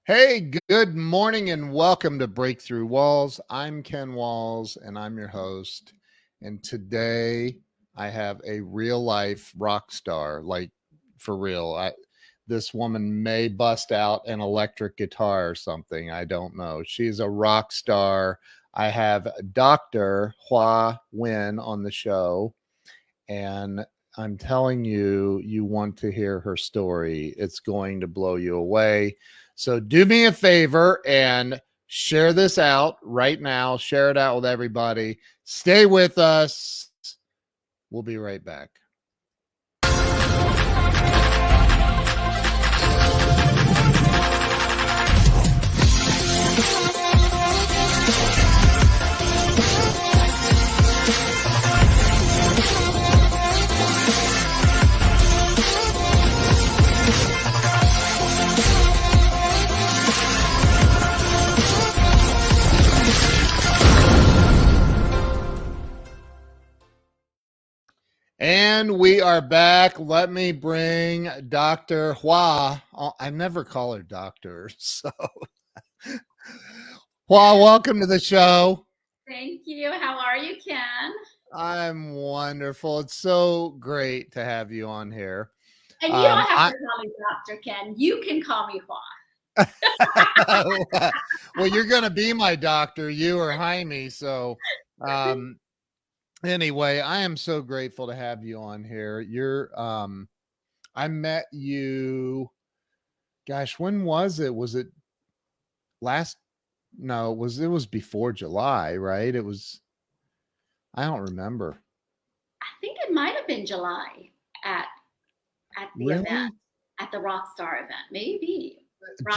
Hey, good morning and welcome to Breakthrough Walls. I'm Ken Walls and I'm your host. And today I have a real life rock star, like for real. This woman may bust out an electric guitar or something. I don't know. She's a rock star. I have Dr. Hua Wen on the show, and I'm telling you, you want to hear her story. It's going to blow you away. So do me a favor and share this out right now. Share it out with everybody. Stay with us. We'll be right back. And we are back. Let me bring Dr. Hua. I never call her doctor. So, Hua, welcome to the show. Thank you. How are you, Ken? I'm wonderful. It's so great to have you on here. And you don't have to call me Dr. Ken. You can call me Hua. Well, you're going to be my doctor, you or Jaime. So, anyway, I am so grateful to have you on here. I met you, gosh, when was it? Was it last? No, it was before July, right? I don't remember. I think it might have been July at the event, at the Rockstar event, maybe.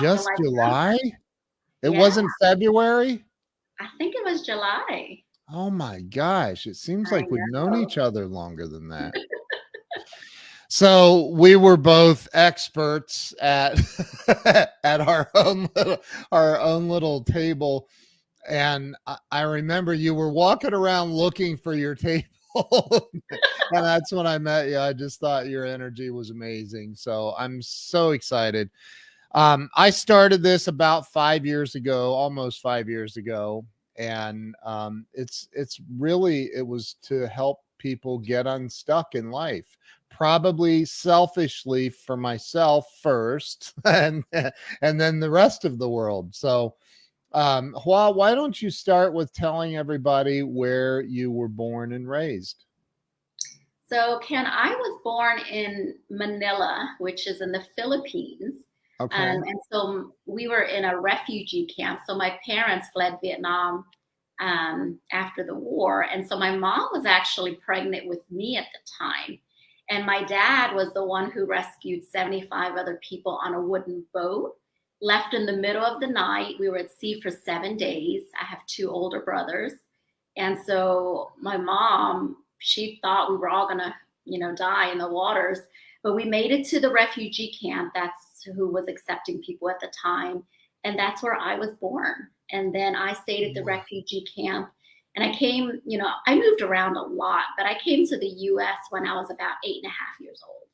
Just July? It wasn't February? I think it was July. Oh my gosh. It seems like we've known each other longer than that. So we were both experts at at our own little table. And I remember you were walking around looking for your table. And that's when I met you. I just thought your energy was amazing. So I'm so excited. I started this about 5 years ago, almost 5 years ago. And it was to help people get unstuck in life, probably selfishly for myself first, and then the rest of the world. So Hua, why don't you start with telling everybody where you were born and raised? So, Ken, I was born in Manila, which is in the Philippines. Okay. And so we were in a refugee camp. So my parents fled Vietnam after the war. And so my mom was actually pregnant with me at the time. And my dad was the one who rescued 75 other people on a wooden boat, left in the middle of the night. We were at sea for 7 days. I have two older brothers. And so my mom, she thought we were all going to, die in the waters. But we made it to the refugee camp. That's who was accepting people at the time. And that's where I was born. And then I stayed at the refugee camp. And I came, I moved around a lot, but I came to the US when I was about 8.5 years old.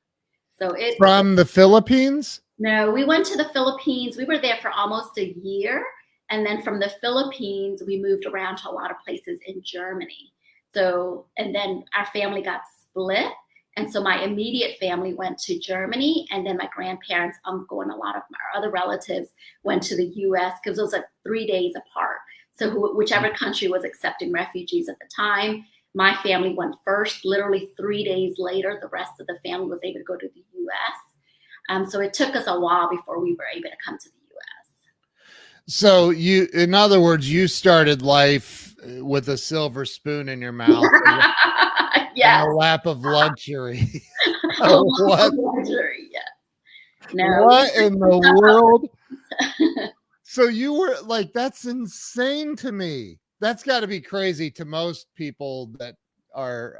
So From the Philippines? No, we went to the Philippines. We were there for almost a year. And then from the Philippines, we moved around to a lot of places in Germany. So, and then our family got split. And so my immediate family went to Germany, and then my grandparents, uncle, and a lot of our other relatives went to the US because it was like 3 days apart. So whichever country was accepting refugees at the time, my family went first. Literally 3 days later, the rest of the family was able to go to the US. So it took us a while before we were able to come to the US. So in other words, you started life with a silver spoon in your mouth. Yes. A lap of luxury. What? Luxury, yes. No. What in the world? So you were like, that's insane to me. That's got to be crazy to most people that are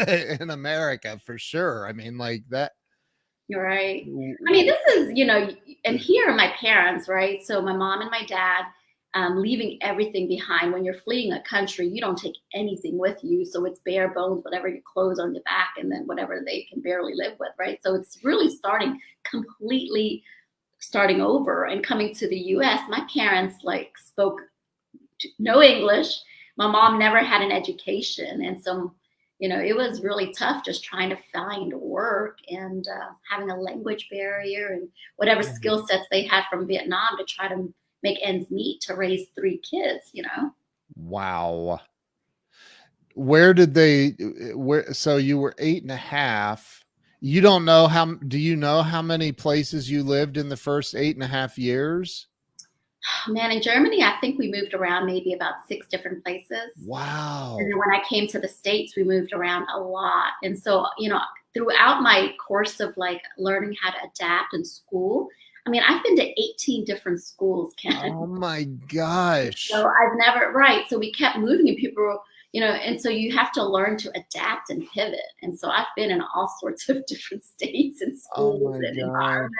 in America, for sure. I mean, like that. You're right. I mean, this is, and here are my parents, right? So my mom and my dad, leaving everything behind. When you're fleeing a country, you don't take anything with you. So it's bare bones, whatever your clothes on your back, and then whatever they can barely live with, right? So it's really starting completely starting over and coming to the US, my parents like spoke no English. My mom never had an education. And so, it was really tough just trying to find work and having a language barrier and whatever skill sets they had from Vietnam to try to make ends meet to raise 3 kids. Wow. So you were 8.5. You don't know do you know how many places you lived in the first 8.5 years? Man, in Germany, I think we moved around maybe about 6 different places. Wow. And then when I came to the States, we moved around a lot. And so, throughout my course of like learning how to adapt in school, I mean, I've been to 18 different schools, Ken. Oh my gosh. So I've never, right. So we kept moving and people were, and so you have to learn to adapt and pivot. And so I've been in all sorts of different states and schools and environments.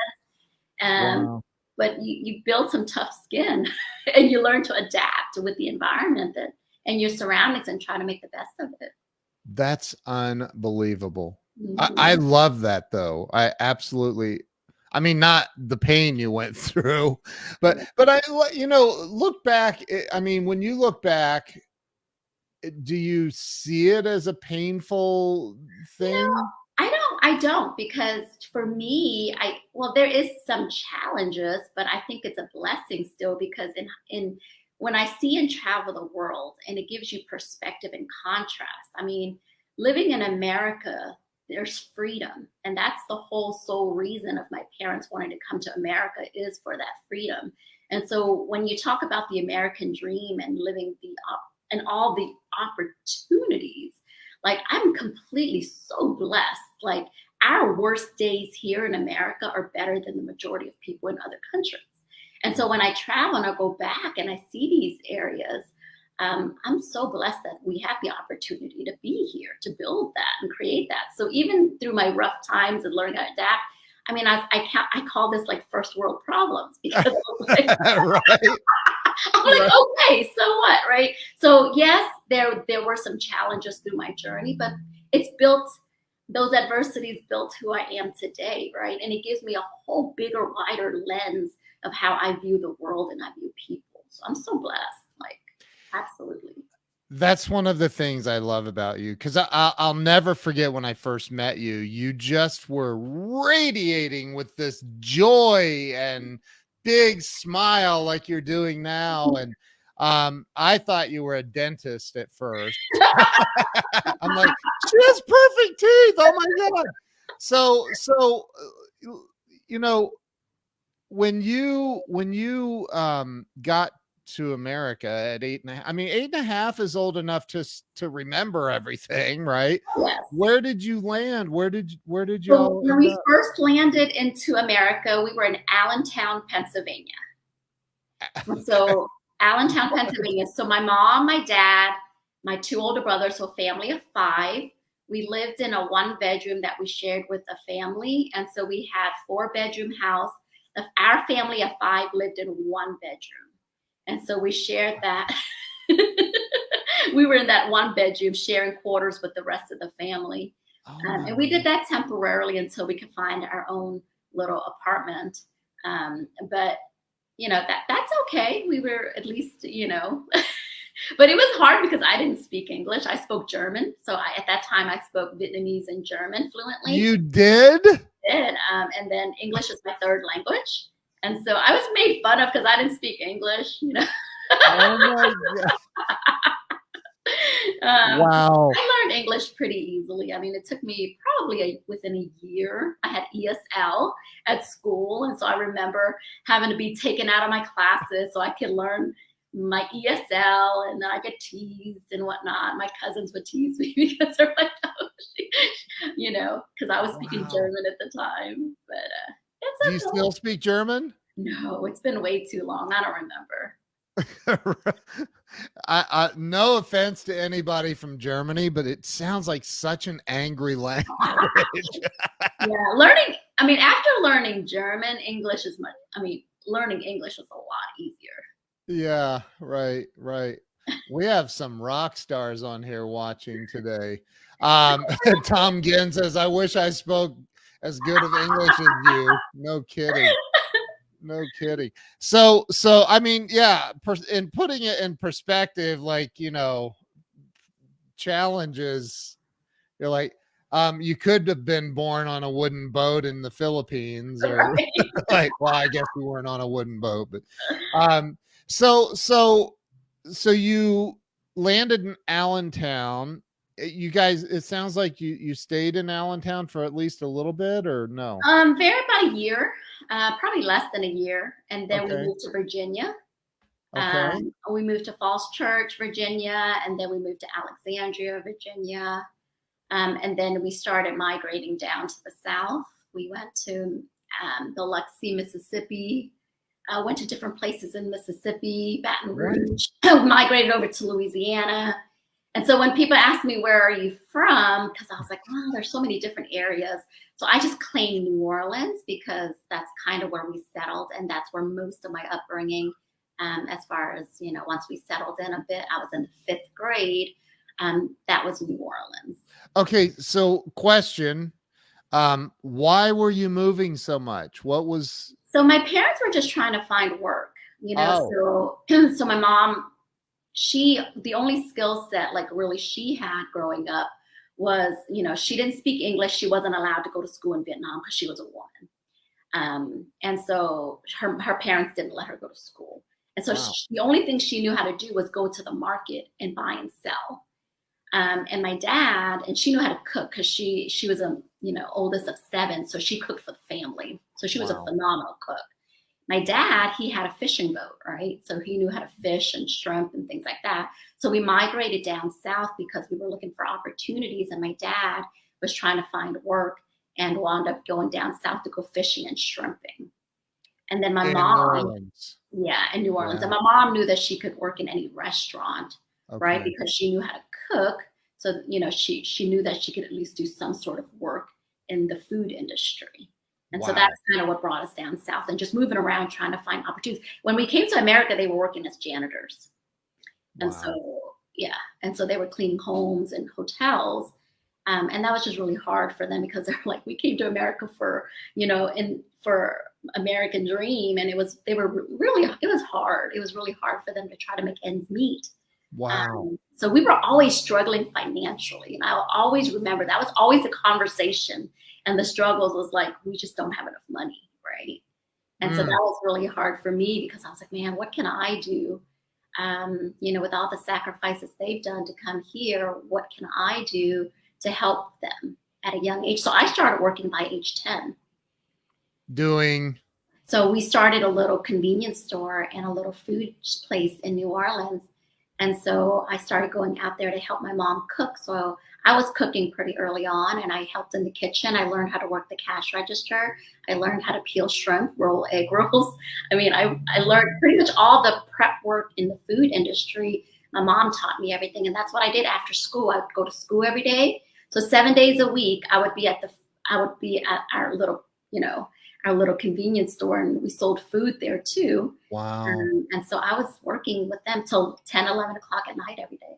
And but you build some tough skin and you learn to adapt with the environment and your surroundings and try to make the best of it. That's unbelievable. I love that though. I absolutely, I mean, not the pain you went through, but I, look back. I mean, when you look back, do you see it as a painful thing? I don't, because for me, there is some challenges, but I think it's a blessing still, because when I see and travel the world, and it gives you perspective and contrast. I mean, living in America, there's freedom, and that's the whole sole reason of my parents wanting to come to America, is for that freedom. And so when you talk about the American dream and living and all the opportunities, like, I'm completely so blessed. Like, our worst days here in America are better than the majority of people in other countries. And so when I travel and I go back and I see these areas, I'm so blessed that we have the opportunity to be here, to build that and create that. So even through my rough times and learning how to adapt, I mean, I call this like first world problems, because like, right. I'm like, okay, so what, right? So yes, there were some challenges through my journey, but those adversities built who I am today, right? And it gives me a whole bigger, wider lens of how I view the world and I view people. So I'm so blessed, like, absolutely. That's one of the things I love about you, because I'll never forget when I first met you. You just were radiating with this joy and big smile like you're doing now. And I thought you were a dentist at first. I'm like, she has perfect teeth. Oh my God. So when you got to America at 8.5, I mean, 8.5 is old enough to remember everything, right? Yes. Where did you land? Where did you? So when we first landed into America, we were in Allentown, Pennsylvania. So Allentown, Pennsylvania. So my mom, my dad, my 2 older brothers, so a family of 5. We lived in a 1-bedroom that we shared with a family. And so we had 4-bedroom house. Our family of 5 lived in 1 bedroom. And so we shared that. We were in that 1 bedroom sharing quarters with the rest of the family. And we did that temporarily until we could find our own little apartment. But, that's okay. We were at least, but it was hard because I didn't speak English. I spoke German. So at that time, I spoke Vietnamese and German fluently. You did? And then English is my 3rd language. And so I was made fun of because I didn't speak English, Oh my God. Wow. I learned English pretty easily. I mean, it took me probably within a year. I had ESL at school. And so I remember having to be taken out of my classes so I could learn my ESL, and then I get teased and whatnot. My cousins would tease me because they're like, oh, because I was speaking German at the time. But it's okay. Do you still speak German? No, it's been way too long. I don't remember. I no offense to anybody from Germany, but it sounds like such an angry language. Yeah, after learning German, learning English is a lot easier. Yeah, right. We have some rock stars on here watching today. Tom Ginn says, I wish I spoke as good of English as you. No kidding. No kidding. So I mean, yeah, in putting it in perspective, like, challenges, you're like, you could have been born on a wooden boat in the Philippines, or Right. like, well, I guess we weren't on a wooden boat, but um, so so so you landed in Allentown. You guys, it sounds like you stayed in Allentown for at least a little bit, or no? Very about a year, probably less than a year, and then we Okay. moved to Virginia. Okay. We moved to Falls Church, Virginia, and then we moved to Alexandria, Virginia. And then we started migrating down to the south. We went to Biloxi, Mississippi, went to different places in Mississippi, Baton What? Rouge, migrated over to Louisiana. And so when people ask me, where are you from? Because I was like, oh, there's so many different areas. So I just claim New Orleans because that's kind of where we settled. And that's where most of my upbringing, as far as, once we settled in a bit, I was in the fifth grade. That was New Orleans. Okay, so question, why were you moving so much? What was So my parents were just trying to find work, Oh, so my mom, the only skill set like really she had growing up was, she didn't speak English. She wasn't allowed to go to school in Vietnam because she was a woman. And so her parents didn't let her go to school. And so wow. the only thing she knew how to do was go to the market and buy and sell. And my dad, and she knew how to cook because she was a oldest of seven, so she cooked for the family. So she was a Wow. phenomenal cook. My dad, he had a fishing boat, right? So he knew how to fish and shrimp and things like that. So we migrated down south because we were looking for opportunities, and my dad was trying to find work and wound up going down south to go fishing and shrimping. And then my In New mom, Orleans. yeah, in New Orleans. Yeah. And my mom knew that she could work in any restaurant, right? Okay. Because she knew how to cook. So, she knew that she could at least do some sort of work in the food industry. And so Wow. that's kind of what brought us down south and just moving around trying to find opportunities. When we came to America, they were working as janitors. And Wow. so, yeah. And so they were cleaning homes and hotels. And that was just really hard for them because they're like, we came to America for, for American dream. And it was hard. It was really hard for them to try to make ends meet. Wow. So we were always struggling financially. And I'll always remember that was always a conversation. And the struggles was like, we just don't have enough money, right? And so that Mm. was really hard for me because I was like, man, what can I do? With all the sacrifices they've done to come here, what can I do to help them at a young age? So I started working by age 10. Doing So we started a little convenience store and a little food place in New Orleans. And so I started going out there to help my mom cook. So I was cooking pretty early on and I helped in the kitchen. I learned how to work the cash register. I learned how to peel shrimp, roll egg rolls. I mean, I learned pretty much all the prep work in the food industry. My mom taught me everything. And that's what I did after school. I would go to school every day. So 7 days a week, I would be at our little, our little convenience store, and we sold food there too. wow. And so I was working with them till 10, 11 o'clock at night every day.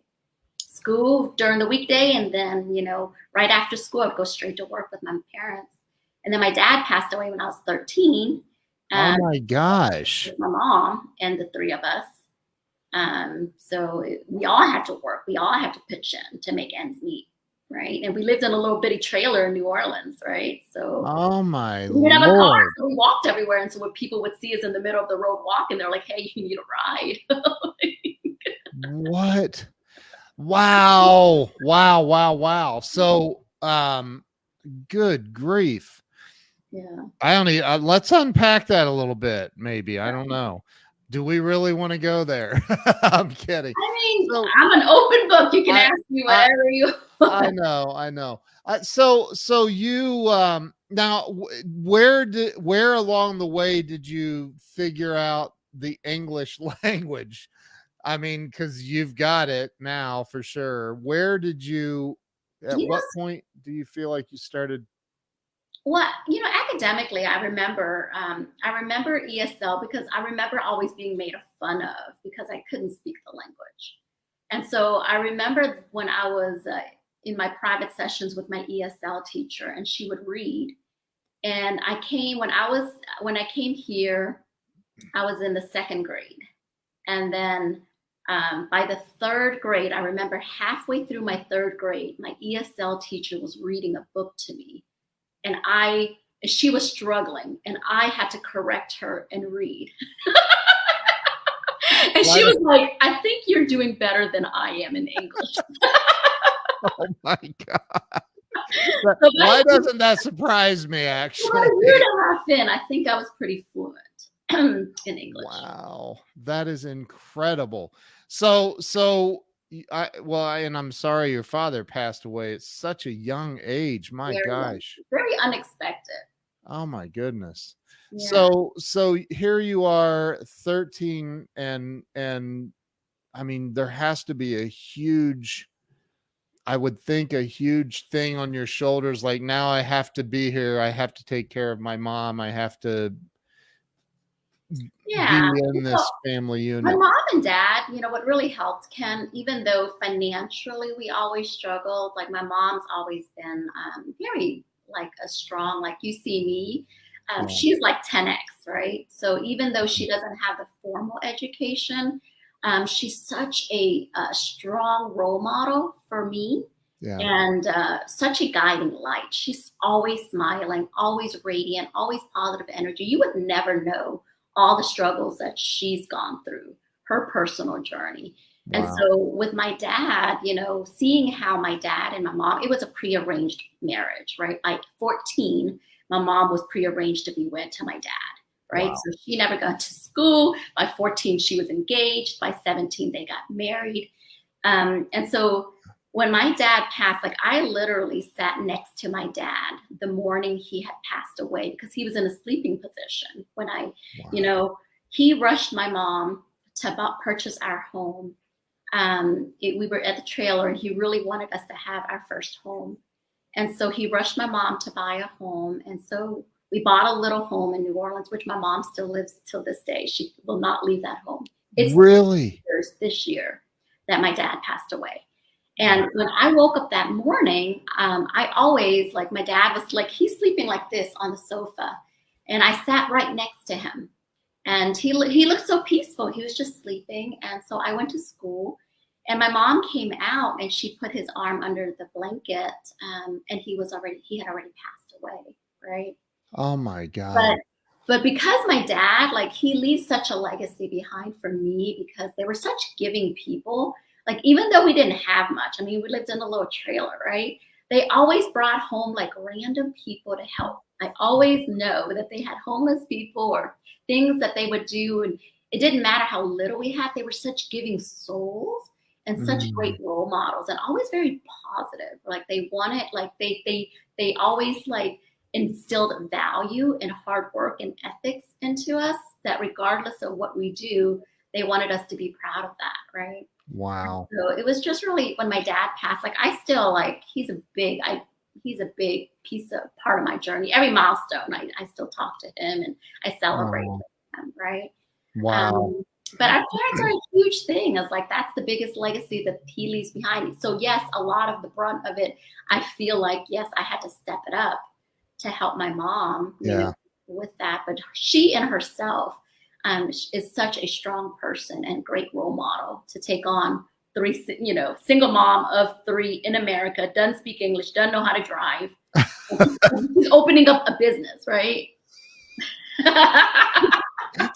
School during the weekday, and then, right after school, I'd go straight to work with my parents. And then my dad passed away when I was 13. Oh Um, my gosh. with my mom and the three of us. We all had to work. We all had to pitch in to make ends meet, right? And we lived in a little bitty trailer in New Orleans, right? So Oh my we didn't have a car, Lord. so we walked everywhere. And so when people would see us in the middle of the road walking, they're like, hey, you need a ride. What? Wow. Wow. Wow. Wow. So, good grief. Yeah. I don't need, let's unpack that a little bit, maybe. I don't know. Do we really want to go there? I'm kidding. I mean, So I'm an open book. You can I, ask me I, whatever you I want. know, I know. So you now where along the way did you figure out the English language? I mean, because you've got it now for sure. Where did you? At Yes. what point do you feel like you started? Well, academically, I remember ESL because I remember always being made fun of because I couldn't speak the language. And so I remember when I was in my private sessions with my ESL teacher, and she would read. And when I came here. I was in the second grade. And then by the third grade, I remember halfway through my third grade, my ESL teacher was reading a book to me. And she was struggling, and I had to correct her and read. And Why she do- was like, I think you're doing better than I am in English. oh my God. So Why doesn't that surprise me, about actually? a year and a half in, I think I was pretty fluent in English. Wow, that is incredible. And I'm sorry your father passed away at such a young age. My Very, gosh. very unexpected. Oh my goodness. Yeah. So here you are 13 and I mean there has to be a huge, I would think, a huge thing on your shoulders, like now I have to be here, I have to take care of my mom, I have to be Yeah. in this family My unit. mom and dad, what really helped, Ken, even though financially we always struggled, like my mom's always been very like a strong, like you see me, Yeah. she's like 10x, right? So even though she doesn't have the formal education, she's such a strong role model for me Yeah. and such a guiding light. She's always smiling, always radiant, always positive energy. You would never know all the struggles that she's gone through, her personal journey. And Wow. so with my dad, seeing how my dad and my mom, it was a prearranged marriage, right? By 14, my mom was prearranged to be wed to my dad, right? Wow. So she never got to school. By 14, she was engaged. By 17, they got married. And so when my dad passed, like I literally sat next to my dad the morning he had passed away because he was in a sleeping position when Wow. he rushed my mom to purchase our home. We were at the trailer and he really wanted us to have our first home. And so he rushed my mom to buy a home. And so we bought a little home in New Orleans, which my mom still lives till this day. She will not leave that home. It's Really? years this year that my dad passed away. And when I woke up that morning, I always, like, my dad was like, he's sleeping like this on the sofa. And I sat right next to him. And he looked so peaceful. He was just sleeping. And so I went to school. And my mom came out and she put his arm under the blanket. And he had already passed away, right? Oh my But God. but because my dad, like, he leaves such a legacy behind for me because they were such giving people. Like, even though we didn't have much, I mean, we lived in a little trailer, right? They always brought home like random people to help. I always know that they had homeless people or things that they would do. And it didn't matter how little we had, they were such giving souls and such Mm. great role models and always very positive. Like they wanted, like they always like instilled value and hard work and ethics into us that regardless of what we do, they wanted us to be proud of that, right? Wow. So it was just really when my dad passed, like I still like he's a big piece of part of my journey. Every milestone, I still talk to him and I celebrate Oh, with him, right? wow. But our parents are a huge thing. It's like that's the biggest legacy that he leaves behind. So yes, a lot of the brunt of it, I feel like yes, I had to step it up to help my mom, Yeah. with that. But she in herself is such a strong person and great role model to take on three, single mom of three in America, doesn't speak English, doesn't know how to drive. She's opening up a business, right?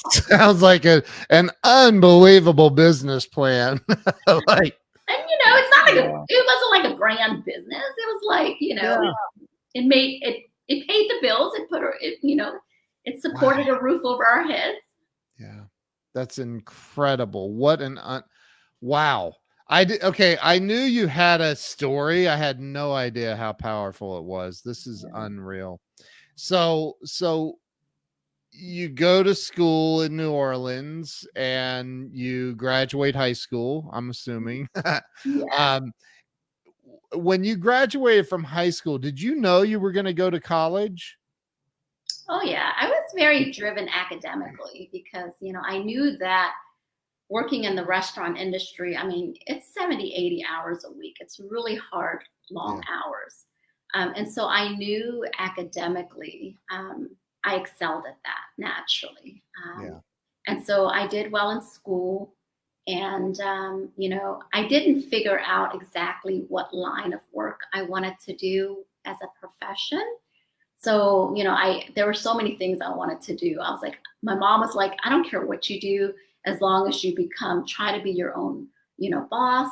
Sounds like an unbelievable business plan. Like, And it's not like yeah. it wasn't like a grand business. It was like, Yeah. it paid the bills. It put her, it supported Wow. a roof over our heads. Yeah. That's incredible. Wow. Okay, I knew you had a story. I had no idea how powerful it was. This is unreal. So you go to school in New Orleans and you graduate high school, I'm assuming. Yeah. um, when you graduated from high school, did you know you were going to go to college? Oh yeah. I was very driven academically because, I knew that working in the restaurant industry, I mean, it's 70, 80 hours a week. It's really hard, long Yeah. hours. And so I knew academically, I excelled at that naturally. Yeah. And so I did well in school. And, I didn't figure out exactly what line of work I wanted to do as a profession. So, there were so many things I wanted to do. I was like, my mom was like, I don't care what you do, as long as you try to be your own, boss,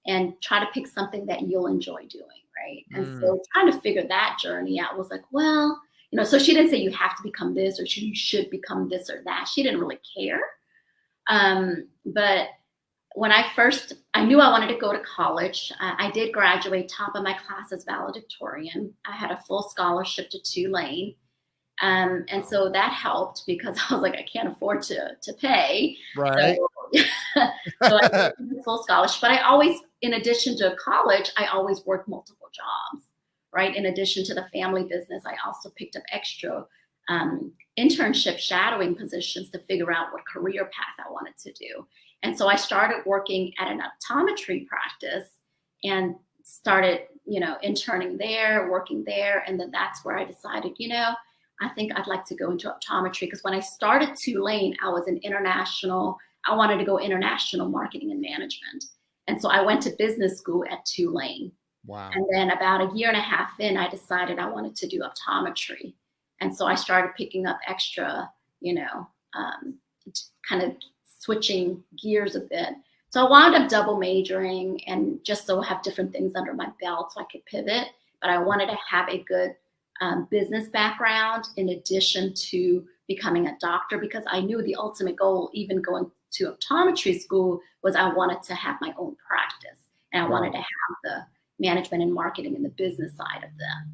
and try to pick something that you'll enjoy doing. Right. And Mm, so trying to figure that journey out was like, well, so she didn't say you have to become this, or you should become this or that. She didn't really care. But when I knew I wanted to go to college. I did graduate top of my class as valedictorian. I had a full scholarship to Tulane. And so that helped because I was like, I can't afford to pay. right. So, so I did a full scholarship. But I always, in addition to college, I always worked multiple jobs, right? In addition to the family business, I also picked up extra internship shadowing positions to figure out what career path I wanted to do. And so I started working at an optometry practice and started, interning there, working there. And then that's where I decided, I think I'd like to go into optometry, because when I started Tulane, I wanted to go international marketing and management. And so I went to business school at Tulane. Wow. And then about a year and a half in, I decided I wanted to do optometry. And so I started picking up extra, kind of switching gears a bit. So I wound up double majoring, and just so have different things under my belt so I could pivot. But I wanted to have a good business background in addition to becoming a doctor, because I knew the ultimate goal, even going to optometry school, was I wanted to have my own practice, and I wanted to have the management and marketing and the business side of that.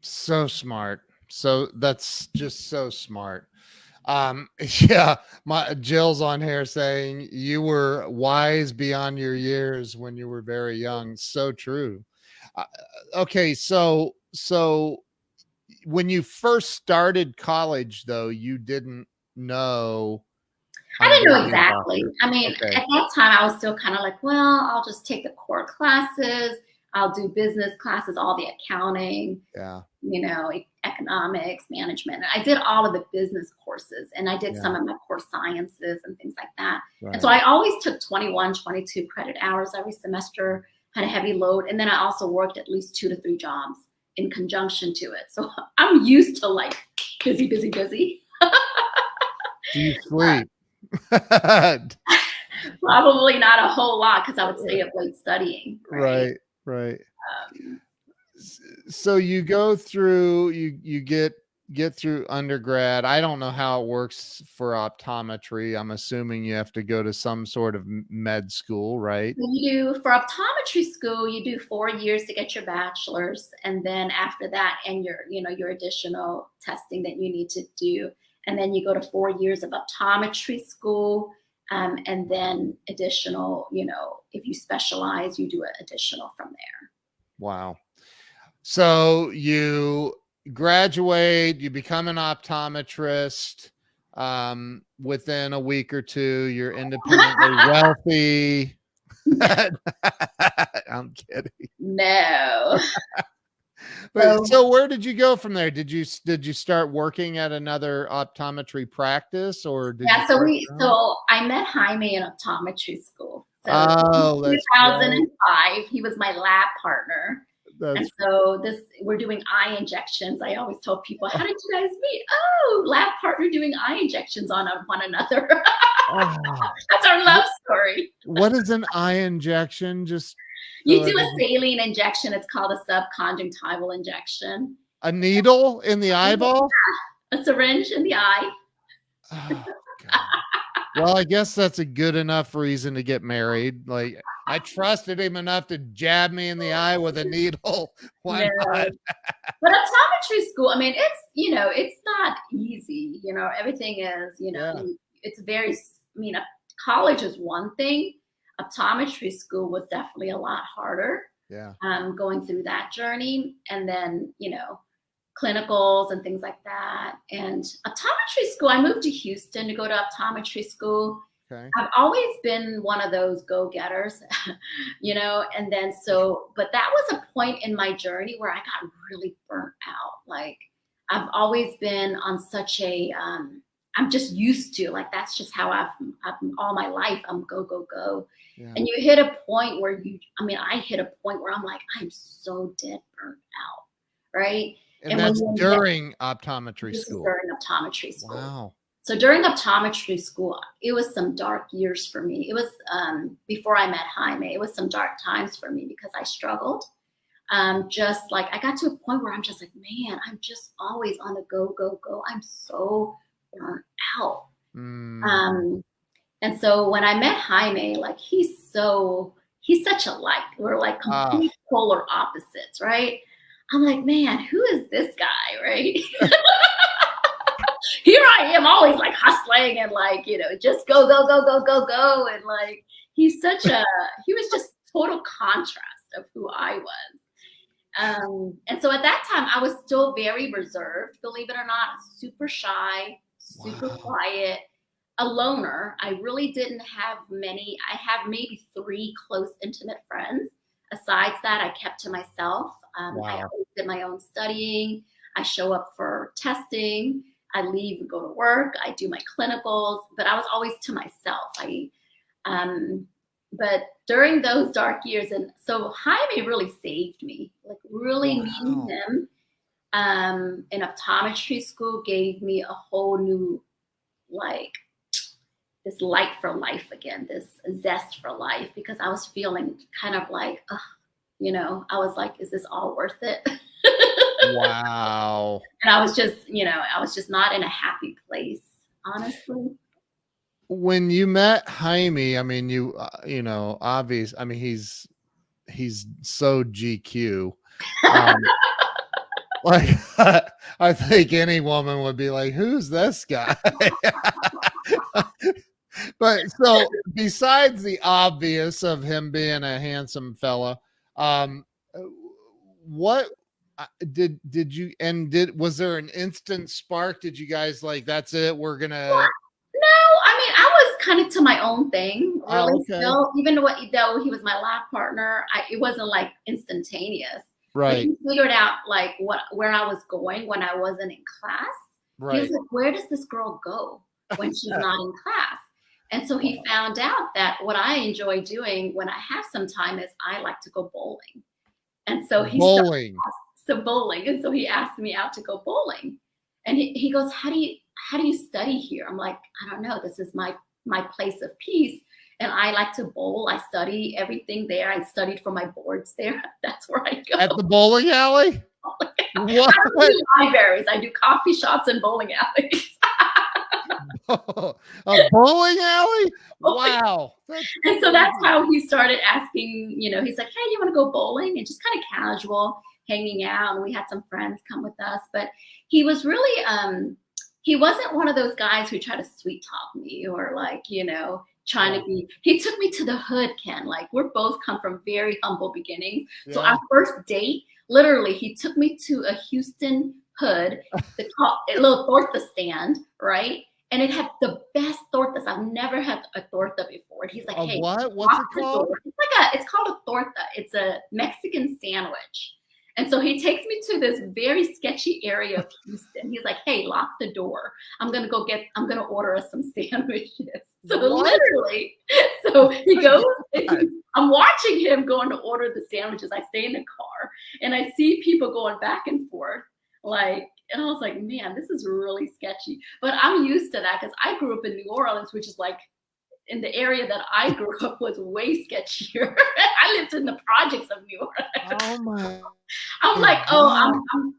So smart. So that's just so smart. Yeah, my Jill's on here saying you were wise beyond your years when you were very young. So true. Uh, okay, so when you first started college, though, you didn't know I I'm didn't going to know be a exactly. doctor. I mean, Okay, at that time, I was still kind of like, well, I'll just take the core classes. I'll do business classes, all the accounting, yeah, economics, management. I did all of the business courses, and I did yeah, some of my core sciences and things like that. And so right. I always took 21, 22 credit hours every semester, had a heavy load. And then I also worked at least 2 to 3 jobs in conjunction to it. So I'm used to like busy, busy, busy. Do you sleep? Probably not a whole lot, because I would stay up late studying, right? Right, right. Um, So you go through, you get through undergrad. I don't know how it works for optometry. I'm assuming you have to go to some sort of med school, right? for optometry school, you do 4 years to get your bachelor's, and then after that, and your additional testing that you need to do, and then you go to 4 years of optometry school, and then additional, if you specialize, you do it additional from there. Wow. So you graduate, you become an optometrist. Within a week or two, you're independently wealthy. I'm kidding. No. But So so where did you go from there? Did you start working at another optometry practice, or did you yeah, start your own? so I met Jaime in optometry school. So in Oh, that's right. 2005, he was my lab partner. And That's so we're doing eye injections. I always told people, how did you guys meet? Oh, lab partner doing eye injections on one another. oh, That's our love story. what is an eye injection? Just You so do a saline injection. It's called a subconjunctival injection. a needle in the eyeball? A syringe in the eye. Oh, God. Well, I guess that's a good enough reason to get married. Like, I trusted him enough to jab me in the eye with a needle. Why not? No. But optometry school, I mean, it's not easy. Everything is, Yeah, it's very, college is one thing. Optometry school was definitely a lot harder, yeah. going through that journey. And then, clinicals and things like that. And optometry school, I moved to Houston to go to optometry school. Okay. I've always been one of those go-getters, and then but that was a point in my journey where I got really burnt out. Like, I've always been on such a, I'm just used to, like, that's just how I've all my life, I'm go, go, go. Yeah. And you hit a point where I hit a point where I'm like, I'm so dead burnt out, right? And And when that's you're in that, during optometry this is school. during optometry school. Wow. So during optometry school, it was some dark years for me. It was before I met Jaime. It was some dark times for me because I struggled. Just like I got to a point where I'm just like, man, I'm just always on the go, go, go. I'm so burnt out. And so when I met Jaime, like he's such a light. We're like complete polar opposites, right? I'm like, man, who is this guy, right? Here I am always like hustling and like, just go, go, go, go, go, go. And like, he was just total contrast of who I was. And so at that time I was still very reserved, believe it or not, super shy, super quiet, a loner. I really didn't have many. I have maybe 3 close, intimate friends. Besides that, I kept to myself. I always did my own studying. I show up for testing. I leave and go to work. I do my clinicals, but I was always to myself. But during those dark years, and so Jaime really saved me. Like really meeting him in optometry school gave me a whole new, like, this light for life again, this zest for life, because I was feeling kind of like, I was like, is this all worth it? Wow. And I was just not in a happy place, honestly. When you met Jaime, I mean, obvious. I mean, he's so GQ. Like, I think any woman would be like, who's this guy? But so besides the obvious of him being a handsome fella, what did you, was there an instant spark? Did you guys like, that's it, we're gonna? No, I mean, I was kind of to my own thing, really. Okay. Still, even though he was my lab partner, it wasn't like instantaneous. Right. But he figured out like where I was going when I wasn't in class. Right. He was like, where does this girl go when she's not in class? And so he found out that what I enjoy doing when I have some time is I like to go bowling. And so bowling. And so he asked me out to go bowling. And he goes, how do you study here? I'm like, I don't know. This is my place of peace. And I like to bowl. I study everything there. I studied for my boards there. That's where I go. At the bowling alley? What? I don't do libraries. I do coffee shops and bowling alleys. A bowling alley? Wow. And so that's how he started asking, he's like, hey, you want to go bowling? And just kind of casual, hanging out. And we had some friends come with us. But he was really, he wasn't one of those guys who tried to sweet talk me or like, trying to be. He took me to the hood, Ken. Like, we're both come from very humble beginnings. Yeah. So our first date, literally, he took me to a Houston hood, a little torta stand, right? And it had the best tortas. I've never had a torta before. And he's like, hey, what's it called? It's called a torta. It's a Mexican sandwich. And so he takes me to this very sketchy area of Houston. He's like, hey, lock the door. I'm going to order us some sandwiches. So literally, he goes, I'm watching him going to order the sandwiches. I stay in the car and I see people going back and forth. And I was like, man, this is really sketchy. But I'm used to that because I grew up in New Orleans, which is like, in the area that I grew up was way sketchier. I lived in the projects of New Orleans. Oh my! I'm like,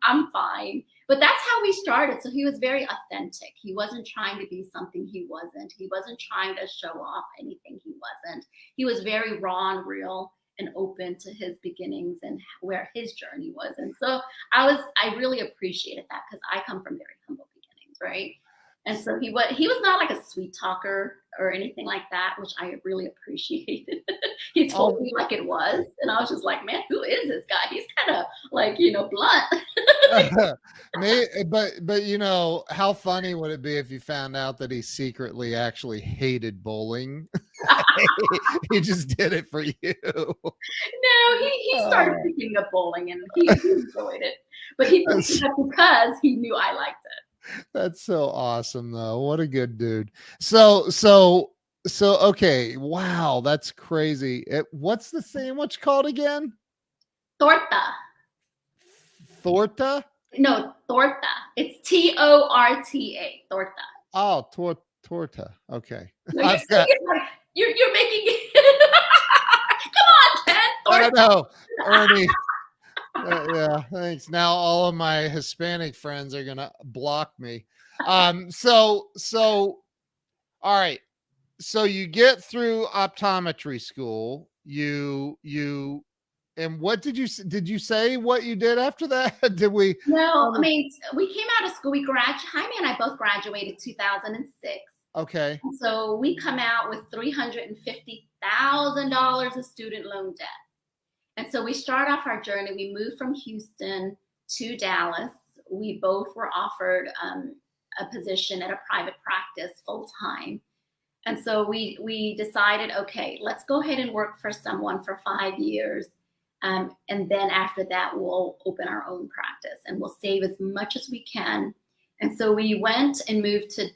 I'm fine. But that's how we started. So he was very authentic. He wasn't trying to be something he wasn't. He wasn't trying to show off anything he wasn't. He was very raw and real and open to his beginnings and where his journey was. And so I really appreciated that because I come from very humble beginnings, right? And so he was not like a sweet talker or anything like that, which I really appreciated. He told me like it was. And I was just like, man, who is this guy? He's kind of like, blunt. But how funny would it be if you found out that he secretly actually hated bowling? He just did it for you. No, he started picking up bowling and he enjoyed it. But he picked it up because he knew I liked it. That's so awesome though. What a good dude. So okay. Wow, that's crazy. What's the sandwich called again? Torta. Torta? No, torta. It's Torta. Torta. Oh, torta. Okay. No, you're I've got saying it like you're making it. Come on, Ken. I Torta. know, Ernie. Yeah, thanks. Now all of my Hispanic friends are gonna block me. So all right. So you get through optometry school. And what did you say what you did after that? Did we? No, I mean, we came out of school. Jaime and I both graduated 2006. Okay. So we come out with $350,000 of student loan debt. And so we start off our journey. We moved from Houston to Dallas. We both were offered a position at a private practice full time. And so we decided, okay, let's go ahead and work for someone for 5 years. And then after that, we'll open our own practice and we'll save as much as we can. And so we went and moved to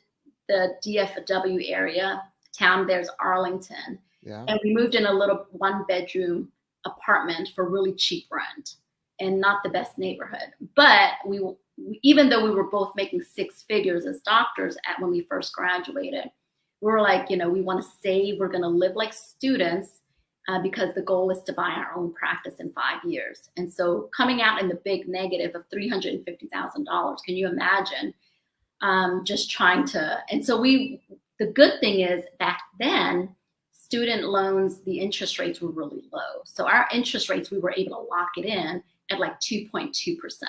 the DFW area. Town there's Arlington. Yeah. And we moved in a little 1-bedroom apartment for really cheap rent and not the best neighborhood. But even though we were both making 6 figures as doctors when we first graduated, we were like, we want to save, we're going to live like students because the goal is to buy our own practice in 5 years. And so coming out in the big negative of $350,000, can you imagine just trying to, and so the good thing is back then, student loans, the interest rates were really low. So our interest rates, we were able to lock it in at like 2.2%.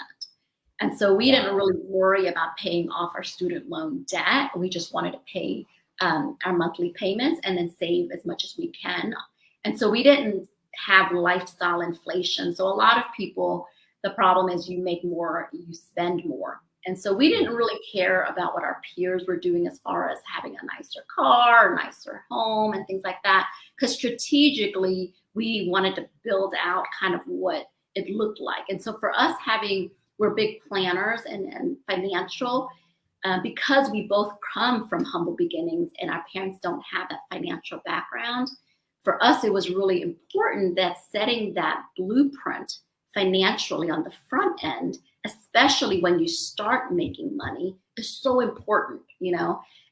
And so we didn't really worry about paying off our student loan debt. We just wanted to pay our monthly payments and then save as much as we can. And so we didn't have lifestyle inflation. So a lot of people, the problem is you make more, you spend more. And so we didn't really care about what our peers were doing as far as having a nicer car, a nicer home, and things like that. Because strategically, we wanted to build out kind of what it looked like. And so for us we're big planners and financial, because we both come from humble beginnings and our parents don't have that financial background. For us, it was really important that setting that blueprint financially on the front end, especially when you start making money, is so important,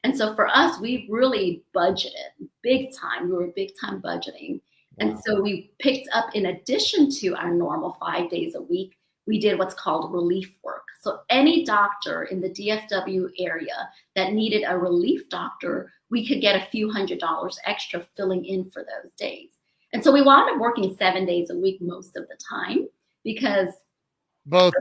And so for us, we really budgeted big time. We were big time budgeting. Wow. And so we picked up, in addition to our normal 5 days a week, we did what's called relief work. So any doctor in the DFW area that needed a relief doctor, we could get a few $100s extra filling in for those days. And so we wound up working 7 days a week most of the time because both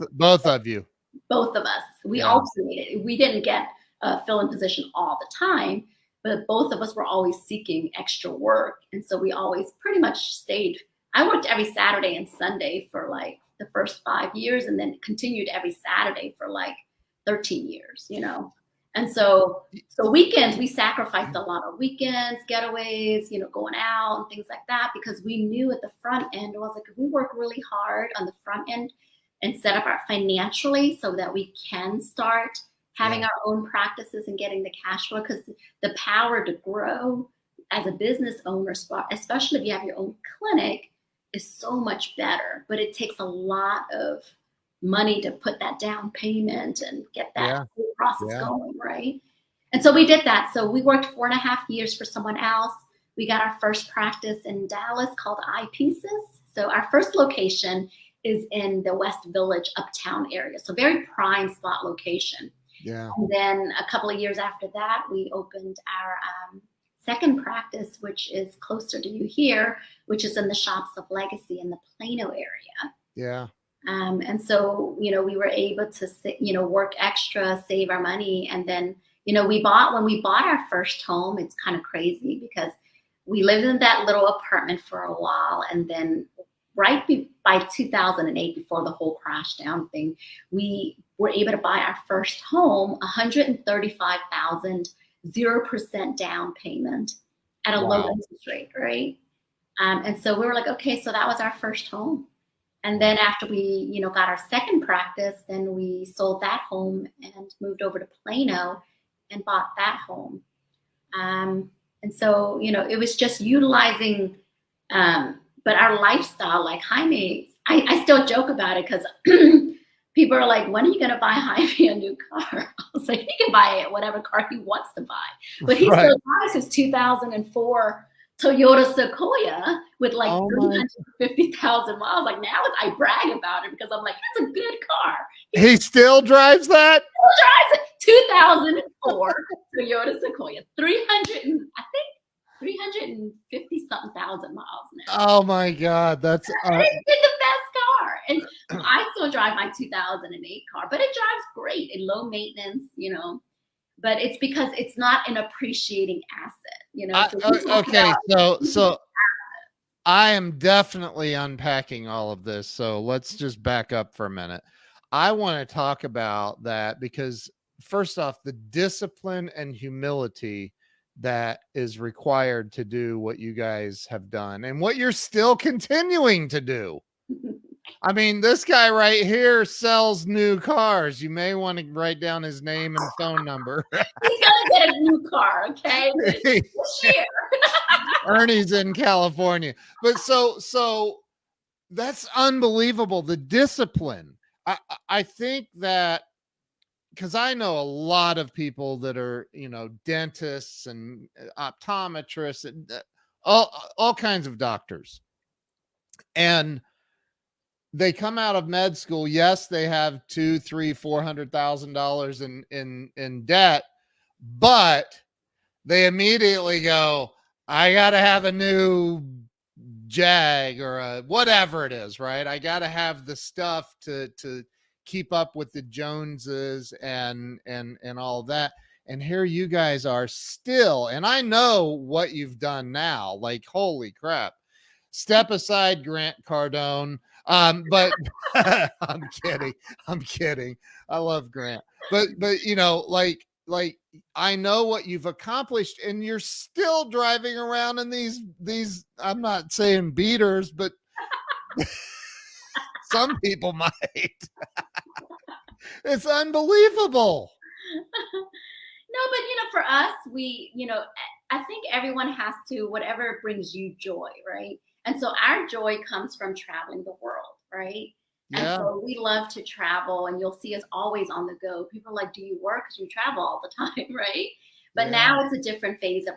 of you, both of us, we alternated. We didn't get a fill-in position all the time, but both of us were always seeking extra work. And so we always pretty much stayed. I worked every Saturday and Sunday for like the first 5 years, and then continued every Saturday for like 13 years, And so weekends, we sacrificed a lot of weekends, getaways, going out and things like that, because we knew at the front end, it was like, if we work really hard on the front end and set up our financially so that we can start having our own practices and getting the cash flow, because the power to grow as a business owner, especially if you have your own clinic, is so much better. But it takes a lot of money to put that down payment and get that whole process going, right? And so we did that. So we worked 4.5 years for someone else. We got our first practice in Dallas called Eyepieces. So our first location is in the West Village uptown area. So very prime spot location. Yeah. And then a couple of years after that, we opened our second practice, which is closer to you here, which is in the Shops of Legacy in the Plano area. Yeah. And so, we were able to, work extra, save our money. And then, when we bought our first home, it's kind of crazy because we lived in that little apartment for a while. And then by 2008, before the whole crash down thing, we were able to buy our first home, $135,000, 0% down payment at a low interest rate, right? And so we were like, okay, so that was our first home. And then after we, got our second practice, then we sold that home and moved over to Plano and bought that home. And so, it was just utilizing, but our lifestyle, like Jaime, I still joke about it because people are like, when are you going to buy Jaime a new car? I was like, he can buy whatever car he wants to buy. But he still buys his 2004 Toyota Sequoia with like 350,000 miles. Like now I brag about it because I'm like, that's a good car. He still drives that? Still drives it. 2004 Toyota Sequoia. 350 something thousand miles now. Oh my God. That's it's been the best car. And I still drive my 2008 car, but it drives great and low maintenance, but it's because it's not an appreciating asset, okay. So I am definitely unpacking all of this. So let's just back up for a minute. I want to talk about that because first off, the discipline and humility that is required to do what you guys have done and what you're still continuing to do. I mean, this guy right here sells new cars. You may want to write down his name and phone number. He's gonna get a new car, okay? This year. Ernie's in California. But so that's unbelievable. The discipline. I think that because I know a lot of people that are, dentists and optometrists and all kinds of doctors. And they come out of med school. Yes, they have $200,000-$400,000 in debt, but they immediately go, I got to have a new Jag or a whatever it is, right? I got to have the stuff to keep up with the Joneses and all of that. And here you guys are still, and I know what you've done now. Like, holy crap. Step aside, Grant Cardone. But I'm kidding. I love Grant. But like I know what you've accomplished, and you're still driving around in these I'm not saying beaters, but some people might. It's unbelievable. No, but for us, we, I think everyone has to, whatever brings you joy, right? And so our joy comes from traveling the world, right? Yeah. And so we love to travel, and you'll see us always on the go. People are like, do you work? Because you travel all the time, right? But now it's a different phase of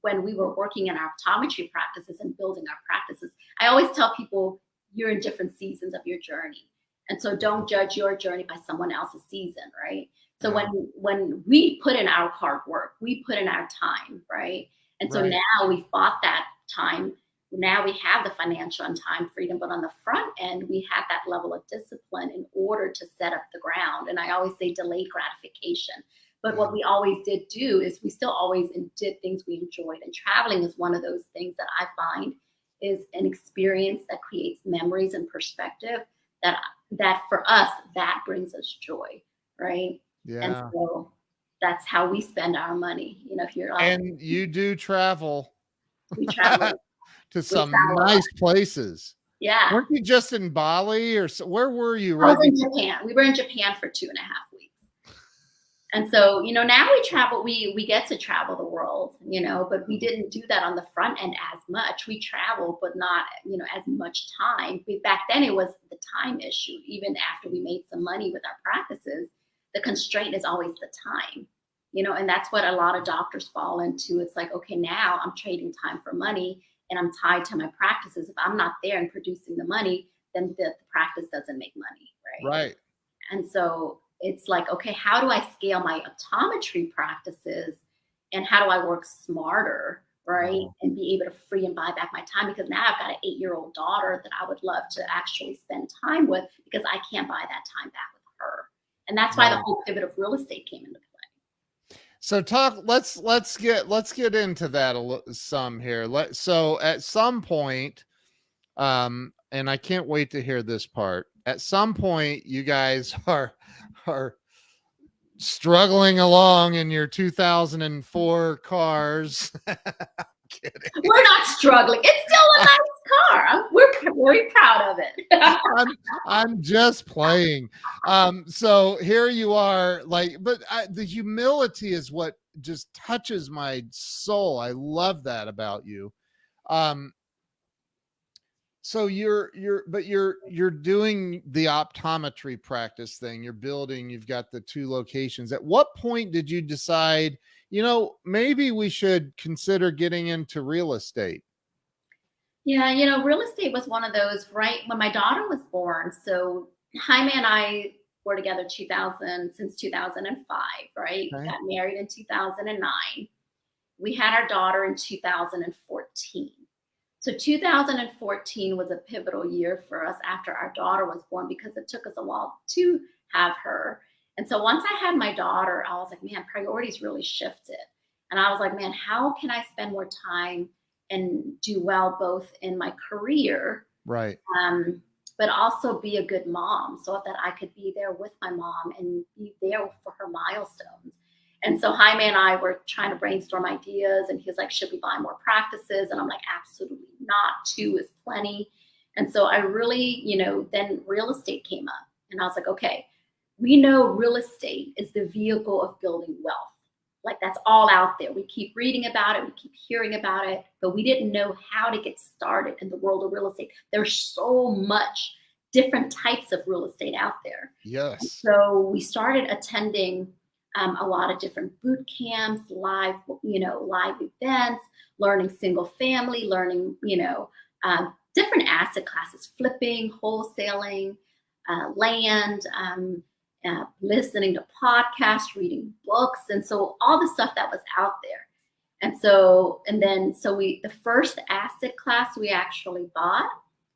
when we were working in our optometry practices and building our practices. I always tell people you're in different seasons of your journey. And so don't judge your journey by someone else's season, right? So when we put in our hard work, we put in our time, right? And so now we've bought that time. Now we have the financial and time freedom, but on the front end, we have that level of discipline in order to set up the ground. And I always say delayed gratification. But what we always did do is we still always did things we enjoyed. And traveling is one of those things that I find is an experience that creates memories and perspective that for us, that brings us joy, right? Yeah. And so that's how we spend our money. If you're and you do travel. We travel to some nice places. Yeah. Weren't you just in Bali or where were you? I was in Japan. We were in Japan for 2.5 weeks. And so, now we travel, we get to travel the world, but we didn't do that on the front end as much. We traveled, but not, as much time. Back then it was the time issue. Even after we made some money with our practices, the constraint is always the time, and that's what a lot of doctors fall into. It's like, okay, now I'm trading time for money and I'm tied to my practices. If I'm not there and producing the money, then the practice doesn't make money, right? Right. And so it's like, okay, how do I scale my optometry practices and how do I work smarter, right? And be able to free and buy back my time, because now I've got an 8-year-old daughter that I would love to actually spend time with because I can't buy that time back with her. And that's why the whole pivot of real estate came into play. So let's get into that some here. So at some point, and I can't wait to hear this part. At some point, you guys are struggling along in your 2004 cars. Kidding. We're not struggling. It's still a nice car. We're very proud of it. I'm just playing. So here you are, like, but the humility is what just touches my soul. I love that about you. Um, so you're doing the optometry practice thing. You're building. You've got the 2 locations. At what point did you decide, maybe we should consider getting into real estate? Yeah, real estate was one of those right when my daughter was born. So Jaime and I were together 2000 since 2005, right? Okay. Got married in 2009. We had our daughter in 2014. So 2014 was a pivotal year for us after our daughter was born because it took us a while to have her. And so once I had my daughter, I was like, man, priorities really shifted. And I was like, man, how can I spend more time and do well both in my career, Right. but also be a good mom so that I could be there with my mom and be there for her milestones. And so Jaime and I were trying to brainstorm ideas, and he was like, should we buy more practices? And I'm like, absolutely not. 2 is plenty. And so I really, then real estate came up. And I was like, okay, we know real estate is the vehicle of building wealth. Like that's all out there. We keep reading about it. We keep hearing about it, but we didn't know how to get started in the world of real estate. There's so much different types of real estate out there. Yes. So we started attending a lot of different boot camps, live events, learning single family, learning, different asset classes, flipping, wholesaling, land, listening to podcasts, reading books. And so all the stuff that was out there. The first asset class we actually bought,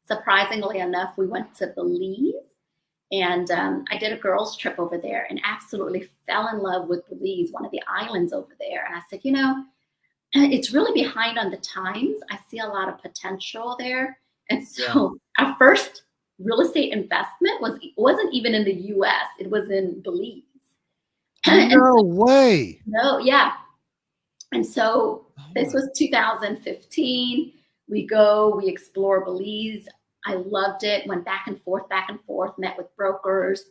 surprisingly enough, we went to Belize. And I did a girls' trip over there and absolutely fell in love with Belize, one of the islands over there. And I said, it's really behind on the times. I see a lot of potential there. And so our first real estate investment wasn't even in the US. It was in Belize. No way. No, yeah. And so this was 2015. We explore Belize. I loved it, went back and forth, met with brokers,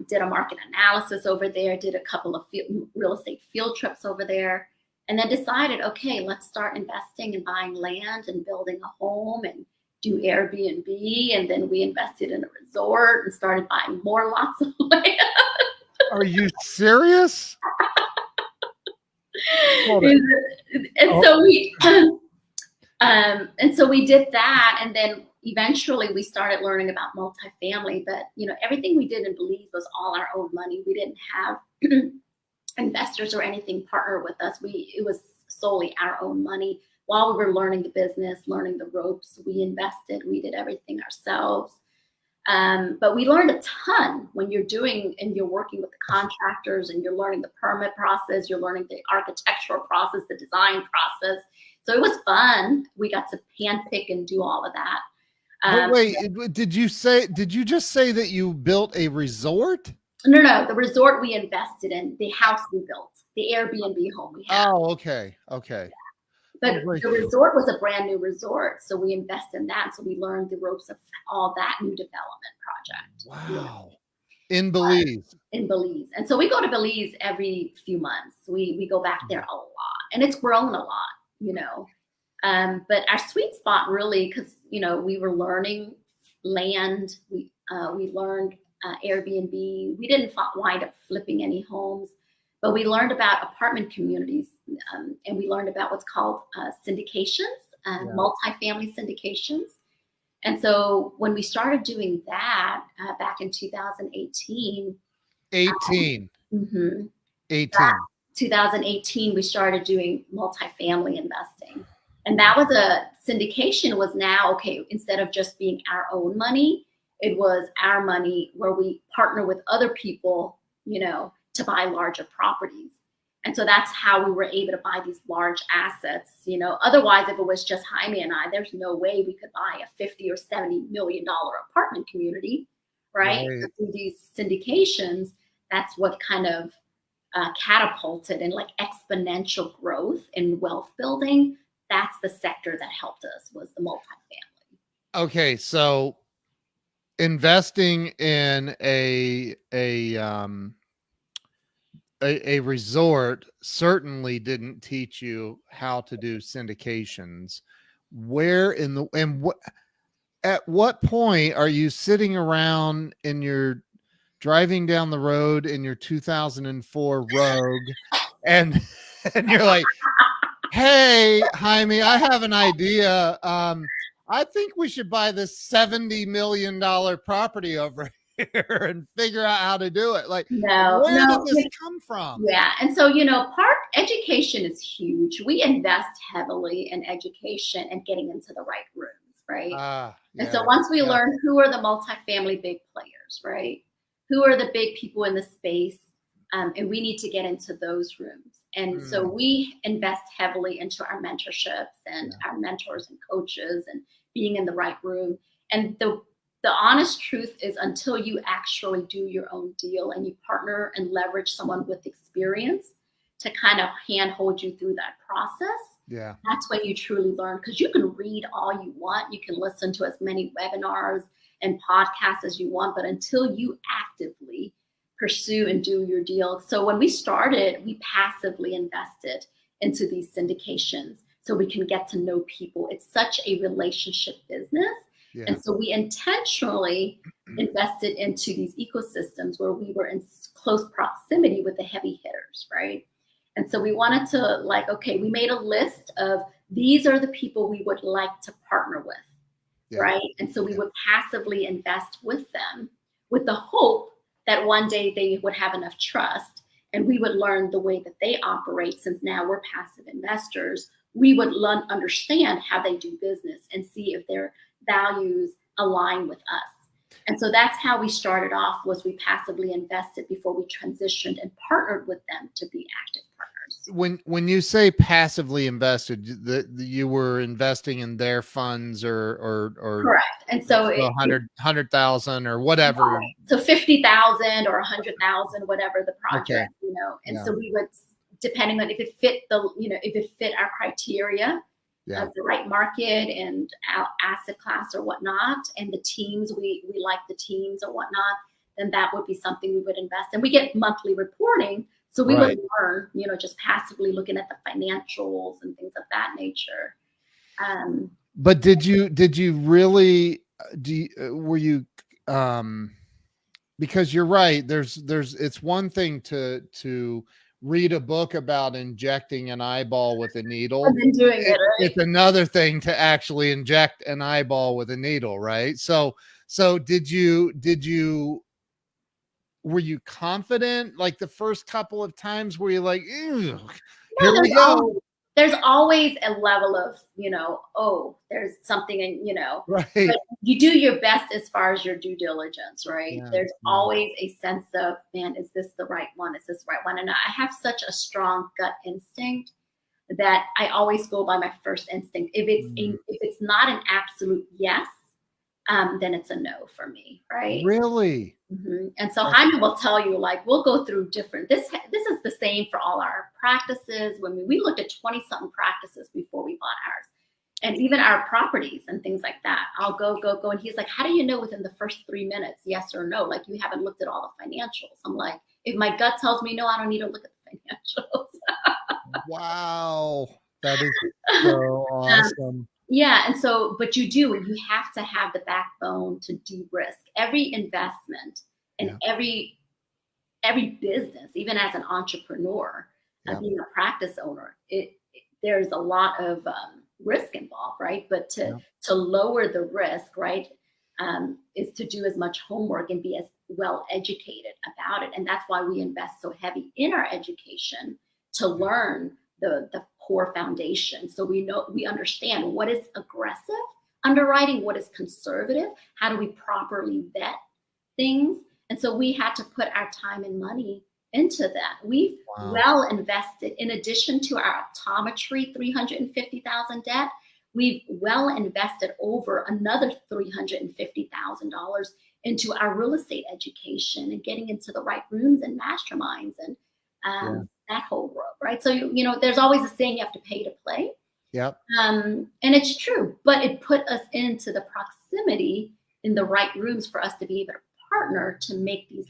did a market analysis over there, did a couple of real estate field trips over there, and then decided, okay, let's start investing and buying land and building a home and do Airbnb. And then we invested in a resort and started buying more lots of land. Are you serious? And so we did that, and then eventually we started learning about multifamily. But everything we did in Belize was all our own money. We didn't have investors or anything partner with us. It was solely our own money. While we were learning the business, learning the ropes, we invested. We did everything ourselves. But we learned a ton when you're doing and you're working with the contractors and you're learning the permit process, you're learning the architectural process, the design process. So it was fun. We got to handpick and do all of that. But wait, did you just say that you built a resort? No, the resort we invested in, the house we built, the Airbnb home we had. Oh, okay. Yeah. But the resort was a brand new resort. So we invested in that. So we learned the ropes of all that new development project. Wow. In Belize. In Belize. And so we go to Belize every few months. We go back there a lot. And it's grown a lot, But our sweet spot really, because, we were learning land. We learned Airbnb. We didn't wind up flipping any homes. But we learned about apartment communities, and we learned about what's called syndications, multifamily syndications. And so when we started doing that back in 2018. 2018, we started doing multifamily investing. And that was syndication was now, okay, instead of just being our own money, it was our money where we partner with other people, to buy larger properties. And so that's how we were able to buy these large assets. Otherwise, if it was just Jaime and I, there's no way we could buy a $50 or $70 million apartment community, right? Through these syndications, that's what kind of catapulted and like exponential growth in wealth building. that's the sector that helped us, was the multifamily. Okay, so investing in a resort certainly didn't teach you how to do syndications. Where in the and what at what point are you sitting around in your driving down the road in your 2004 Rogue and and you're like, "Hey, Jaime, I have an idea. I think we should buy this $70 million property over here and figure out how to do it." Like, No, where did no, this come from? yeah. And so, part education is huge. We invest heavily in education and getting into the right rooms, right? Ah, And so yeah, once we yeah. learn who are the multifamily big players, right? Who are the big people in the space? And we need to get into those rooms. And so we invest heavily into our mentorships and our mentors and coaches and being in the right room. And the honest truth is, until you actually do your own deal and you partner and leverage someone with experience to kind of handhold you through that process, Yeah. that's when you truly learn. Because you can read all you want, you can listen to as many webinars and podcasts as you want, but until you actively pursue and do your deal. So when we started, we passively invested into these syndications so we can get to know people. It's such a relationship business. Yeah. And so we intentionally invested into these ecosystems where we were in close proximity with the heavy hitters, right? And so we wanted to, okay, we made a list of these are the people we would like to partner with, right? And so we would passively invest with them with the hope that one day they would have enough trust and we would learn the way that they operate. Since now we're passive investors, we would understand how they do business and see if their values align with us. And so that's how we started off, was we passively invested before we transitioned and partnered with them to be active partners. When you say passively invested, you were investing in their funds or correct. And so 100,000 or whatever. Right. So 50,000 or 100,000, whatever the project, and so we would, depending on if it fit if it fit our criteria of the right market and asset class or whatnot, and the teams, we like the teams or whatnot, then that would be something we would invest. And we get monthly reporting. So we would learn, just passively looking at the financials and things of that nature. But did you really were you because you're right, there's it's one thing to read a book about injecting an eyeball with a needle. I've been doing it, right? It's another thing to actually inject an eyeball with a needle, right? So were you confident like the first couple of times? Were you like, here we go? There's always a level of, there's something in, right. But you do your best as far as your due diligence, right? Yeah, there's always a sense of, man, is this the right one? Is this the right one? And I have such a strong gut instinct that I always go by my first instinct. If it's not an absolute yes, then it's a no for me, right? Really? Mm-hmm. And so Jaime will tell you, we'll go through different, this is the same for all our practices. When we looked at 20-something practices before we bought ours, and even our properties and things like that. I'll go. And he's like, how do you know within the first 3 minutes, yes or no? Like, you haven't looked at all the financials. I'm like, if my gut tells me no, I don't need to look at the financials. Wow. That is so awesome. Yeah. And so, but you have to have the backbone to de-risk every investment and every business, even as an entrepreneur, being a practice owner, there's a lot of risk involved, right? But to lower the risk, right, is to do as much homework and be as well educated about it. And that's why we invest so heavy in our education, to learn the core foundation. So we understand what is aggressive underwriting, what is conservative, how do we properly vet things. And so we had to put our time and money into that. We've well invested, in addition to our optometry $350,000 debt, we've well invested over another $350,000 into our real estate education and getting into the right rooms and masterminds and that whole world, right? So there's always a saying, you have to pay to play. Yep. And it's true, but it put us into the proximity in the right rooms for us to be able to partner to make these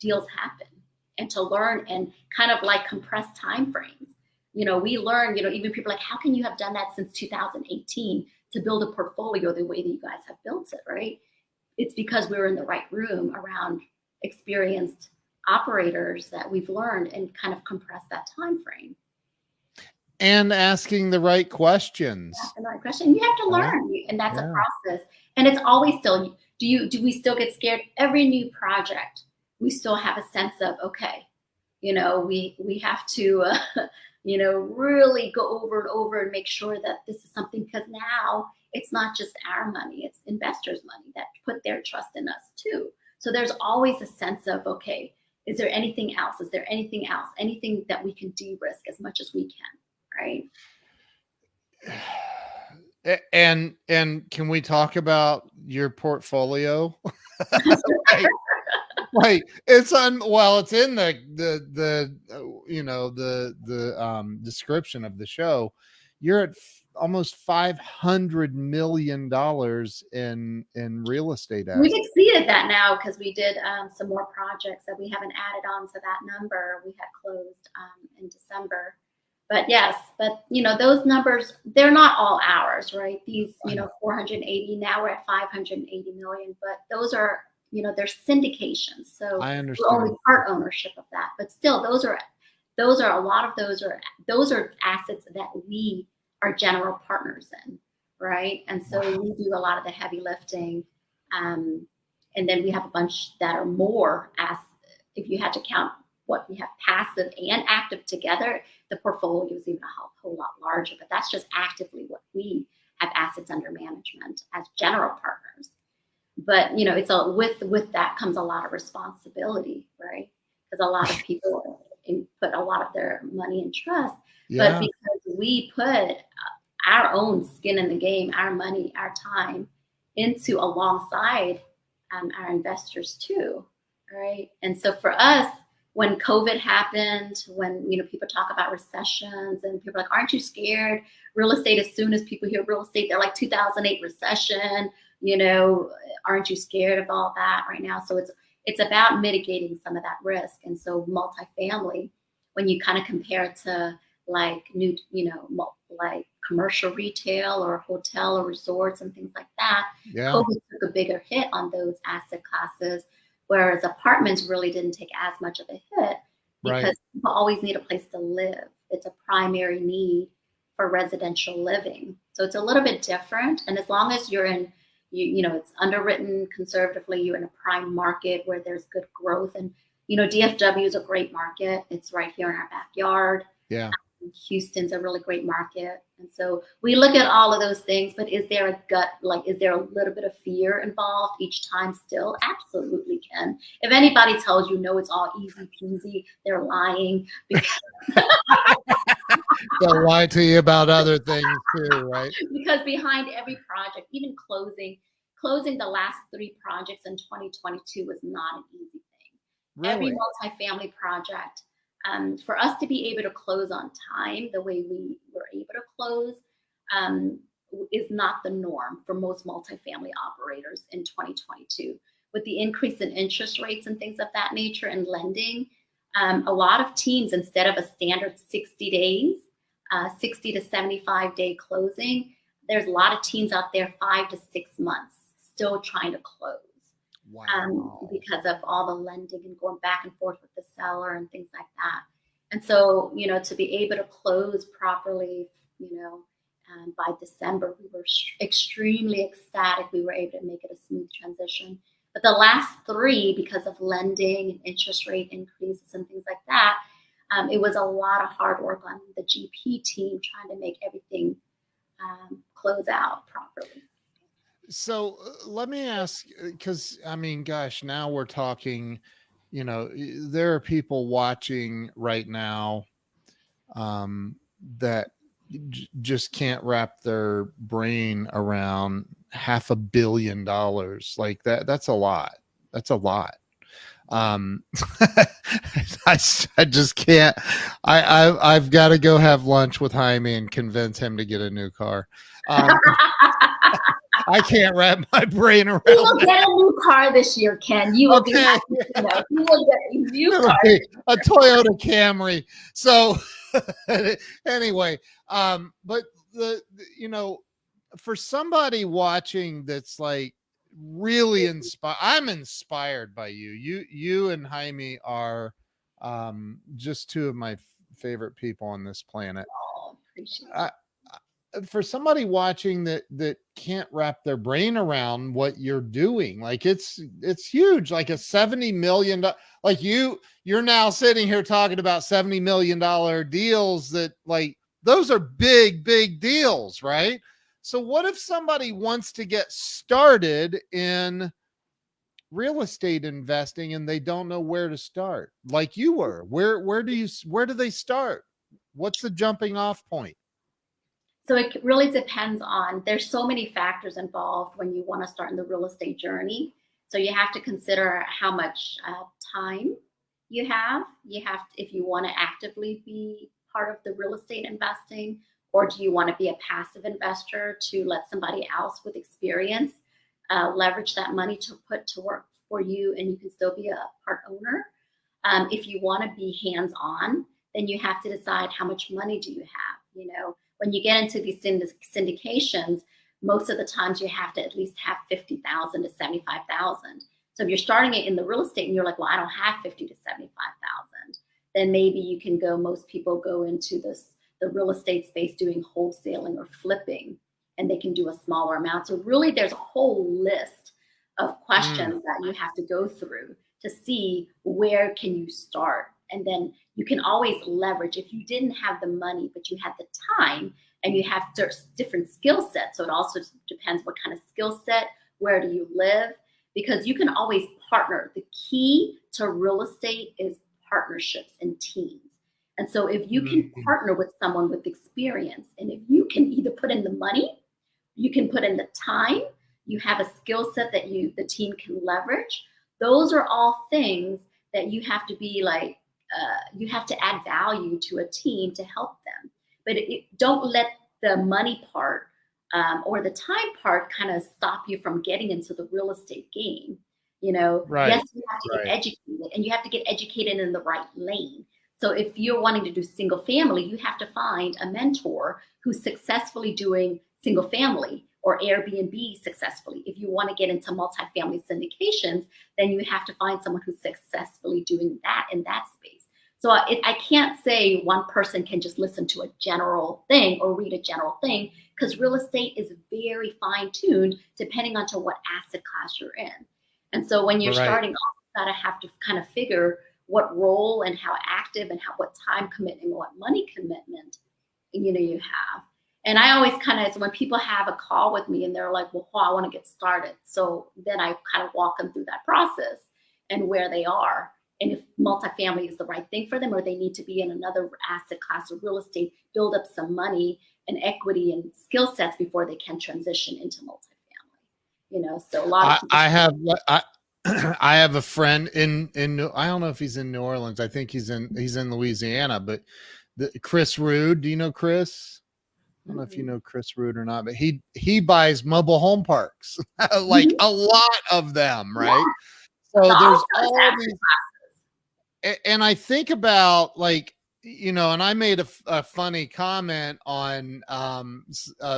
deals happen and to learn and kind of like compress time frames. We learn, even people like, how can you have done that since 2018 to build a portfolio the way that you guys have built it, right? It's because we were in the right room around experienced operators that we've learned and kind of compress that time frame. And asking the right questions. That's the right question. You have to learn, and that's a process. And it's always still. Do we still get scared? Every new project, we still have a sense of, okay, we have to, really go over and over and make sure that this is something, because now it's not just our money, it's investors' money that put their trust in us too. So there's always a sense of, okay, is there anything else? Is there anything else? Anything that we can de-risk as much as we can, right? And can we talk about your portfolio? Like it's it's in the description of the show. You're at almost $500 million in real estate assets. We've exceeded that now because we did some more projects that we haven't added on to that number. We had closed in December. But yes, those numbers, they're not all ours, right? These, 480, now we're at 580 million, but those are, they're syndications. So I understand. we're only part ownership of that, but still those are a lot of those are assets that we are general partners in, right? And so we do a lot of the heavy lifting. And then we have a bunch that are more, as if you had to count what we have passive and active together, the portfolio is even a whole lot larger, but that's just actively what we have assets under management as general partners. But it's with that comes a lot of responsibility, right? Because a lot of people put a lot of their money in trust, but because we put our own skin in the game, our money, our time into alongside our investors too, right? And so for us, when COVID happened, when people talk about recessions and people are like, aren't you scared? Real estate, as soon as people hear real estate, they're like 2008 recession, aren't you scared of all that right now? So it's about mitigating some of that risk. And so multifamily, when you kind of compare it to like new, like commercial retail or hotel or resorts and things like that, COVID took a bigger hit on those asset classes. Whereas apartments really didn't take as much of a hit because people always need a place to live. It's a primary need for residential living. So it's a little bit different. And as long as you're in, it's underwritten conservatively, you're in a prime market where there's good growth. And, DFW is a great market. It's right here in our backyard. Yeah. Houston's a really great market. And so we look at all of those things, but is there is there a little bit of fear involved each time still? Absolutely can. If anybody tells you, no, it's all easy peasy, they're lying. They'll lie to you about other things too, right? Because behind every project, even closing the last 3 projects in 2022 was not an easy thing. Really? Every multifamily project, for us to be able to close on time the way we were able to close is not the norm for most multifamily operators in 2022. With the increase in interest rates and things of that nature and lending, a lot of teams, instead of a standard 60 days, 60 to 75 day closing, there's a lot of teams out there 5 to 6 months still trying to close. Wow. Because of all the lending and going back and forth with the seller and things like that. And so, to be able to close properly, by December, we were extremely ecstatic. We were able to make it a smooth transition. But the last 3, because of lending and interest rate increases and things like that, it was a lot of hard work on the GP team trying to make everything close out properly. So let me ask, because gosh, now we're talking, there are people watching right now that just can't wrap their brain around $500 million like that. That's a lot. I just can't. I've got to go have lunch with Jaime and convince him to get a new car. I can't wrap my brain around You will that. get a new car this year, Ken. You will be happy to know. You will get a new car. A Toyota Camry. So anyway, but for somebody watching that's like really inspired, I'm inspired by you. You and Jaime are just two of my favorite people on this planet. Oh, appreciate it. For somebody watching that can't wrap their brain around what you're doing, like it's huge, like a $70 million, like you're now sitting here talking about $70 million deals, that like those are big deals, right? So what if somebody wants to get started in real estate investing and they don't know where to start, like you were? Where do they start? What's the jumping off point? So it really depends on, there's so many factors involved when you want to start in the real estate journey. So you have to consider how much time you have. If you want to actively be part of the real estate investing, or do you want to be a passive investor to let somebody else with experience leverage that money to put to work for you, and you can still be a part owner. If you want to be hands-on, then you have to decide how much money do you have. When you get into these syndications, most of the times you have to at least have 50,000 to 75,000. So if you're starting it in the real estate and you're like, well, I don't have 50 to 75,000, then maybe you can go. Most people go into the real estate space doing wholesaling or flipping, and they can do a smaller amount. So really, there's a whole list of questions that you have to go through to see where can you start. And then you can always leverage, if you didn't have the money, but you had the time and you have different skill sets. So it also depends what kind of skill set, where do you live, because you can always partner. The key to real estate is partnerships and teams. And so if you can partner with someone with experience, and if you can either put in the money, you can put in the time, you have a skill set that the team can leverage. Those are all things that you have to be like, you have to add value to a team to help them. But don't let the money part or the time part kind of stop you from getting into the real estate game. Right. Yes, you have to get educated, and you have to get educated in the right lane. So if you're wanting to do single family, you have to find a mentor who's successfully doing single family or Airbnb successfully. If you want to get into multifamily syndications, then you have to find someone who's successfully doing that in that space. So I can't say one person can just listen to a general thing or read a general thing, because real estate is very fine-tuned depending on to what asset class you're in. And so when you're starting off, you gotta have to kind of figure what role and how active and what time commitment and what money commitment you have. And I always so when people have a call with me and they're like, well, I want to get started. So then I kind of walk them through that process and where they are, and if multifamily is the right thing for them, or they need to be in another asset class of real estate, build up some money and equity and skill sets before they can transition into multifamily. So a lot of people I have a friend in I don't know if he's in New Orleans. I think he's in Louisiana, but Chris Rude. Do you know Chris? I don't know if you know Chris Rude or not, but he buys mobile home parks, like a lot of them, right? Yeah. So there's all these, and I think about and I made a funny comment on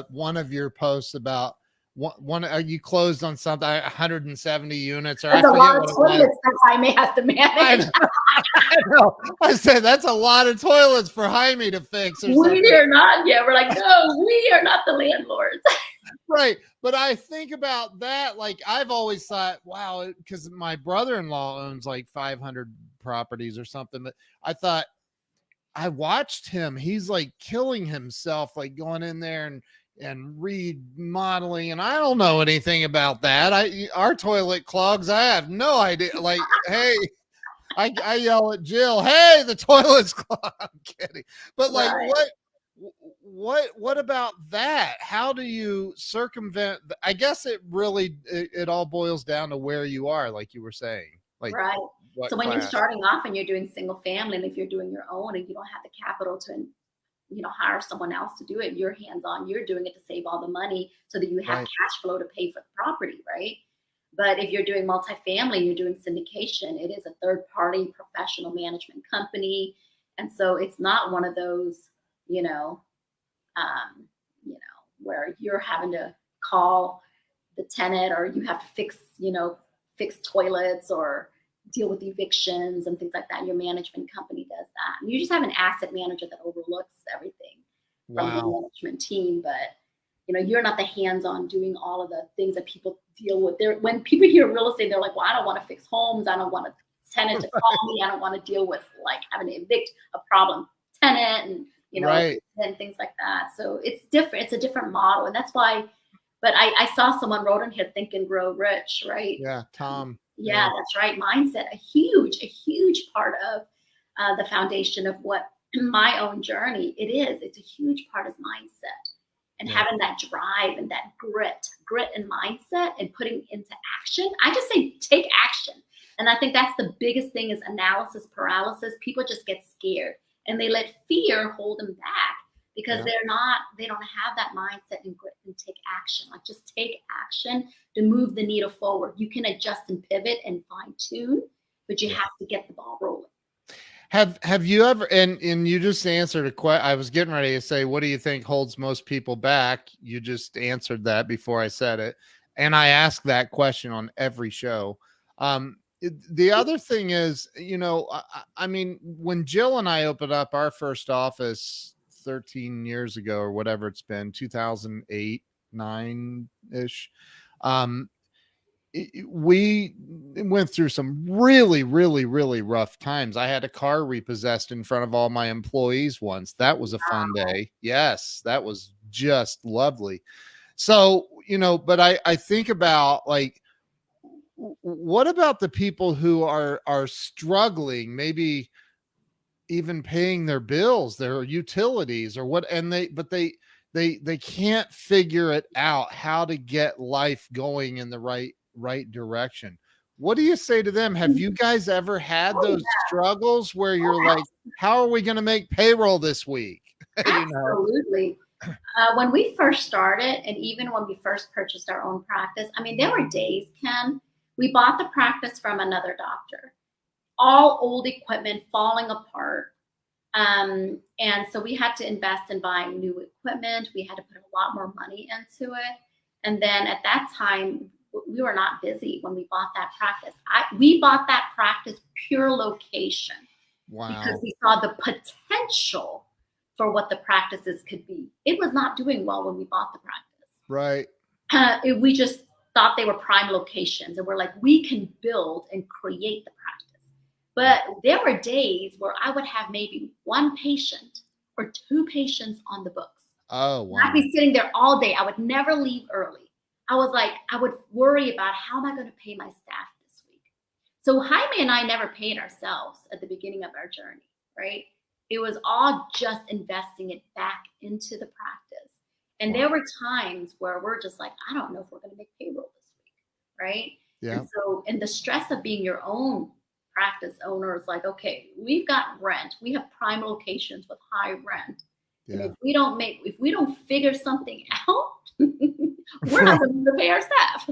one of your posts about one you closed on something 170 units, or that's a lot of toilets that Jaime has to manage. I know. I said that's a lot of toilets for Jaime to fix. We are not. Yeah, we're like, no, we are not the landlords. Right. But I think about that. Like, I've always thought, wow, because my brother-in-law owns like 500 properties or something. But I thought, I watched him. He's like killing himself, like going in there and remodeling. And I don't know anything about that. Our toilet clogs. I have no idea. Like, hey, I yell at Jill, hey, the toilet's clogged. I'm kidding. But like, what about that? How do you circumvent? I guess it all boils down to where you are, like you were saying. Like, right. So What when you're class? starting off and you're doing single family, and if you're doing your own and you don't have the capital to, hire someone else to do it, you're hands on, you're doing it to save all the money so that you have Right. cash flow to pay for the property, right? But if you're doing multifamily, you're doing syndication, it is a third party professional management company. And so it's not one of those, you know, um, where you're having to call the tenant, or you have to fix toilets or deal with evictions and things like that. Your management company does that. And you just have an asset manager that overlooks everything from the Wow. management team. But you're not the hands-on doing all of the things that people deal with. When people hear real estate, they're like, well, I don't want to fix homes. I don't want a tenant to call me. I don't want to deal with like having to evict a problem tenant and Right. and things like that. So it's different. It's a different model. And that's why, but I saw someone wrote in here, Think and Grow Rich, right? Yeah. Tom. Yeah, that's right. Mindset, a huge part of the foundation of what my own journey it is. It's a huge part of mindset, and Yeah. having that drive and that grit and mindset and putting into action. I just say take action. And I think that's the biggest thing is analysis paralysis. People just get scared and they let fear hold them back because Yeah. they don't have that mindset and grit and take action. Like just take action to move the needle forward. You can adjust and pivot and fine tune, but you Yeah. have to get the ball rolling. Have you ever, and you just answered a question. I was getting ready to say, what do you think holds most people back? You just answered that before I said it. And I ask that question on every show. The other thing is, I mean, when Jill and I opened up our first office 13 years ago or whatever it's been, 2008, 9-ish, um, we went through some really, really, really rough times. I had a car repossessed in front of all my employees once. That was a fun day. Yes, that was just lovely. So, but I think about like, what about the people who are struggling, maybe even paying their bills, their utilities or what, and they can't figure it out how to get life going in the right direction. What do you say to them? Have you guys ever had Oh, those struggles where you're like, how are we going to make payroll this week? absolutely. When we first started, and even when we first purchased our own practice, I mean, there were days, Ken, we bought the practice from another doctor, all old equipment falling apart. And so we had to invest in buying new equipment. We had to put a lot more money into it. And then at that time, we were not busy when we bought that practice. We bought that practice pure location because Wow. we saw the potential for what the practices could be. It was not doing well when we bought the practice. Right. We just thought they were prime locations, and we're like, we can build and create the practice. But there were days where I would have maybe one patient or two patients on the books. Oh, I'd wow. be sitting there all day. I would never leave early. I would worry about how am I going to pay my staff this week. So Jaime and I never paid ourselves at the beginning of our journey, right? It was all just investing it back into the practice. And there were times where we're just like, I don't know if we're going to make payroll this week, right? Yeah. And so, and the stress of being your own practice owner is like, okay, we've got rent. We have prime locations with high rent. And Yeah. if we don't figure something out, we're not going to pay our staff.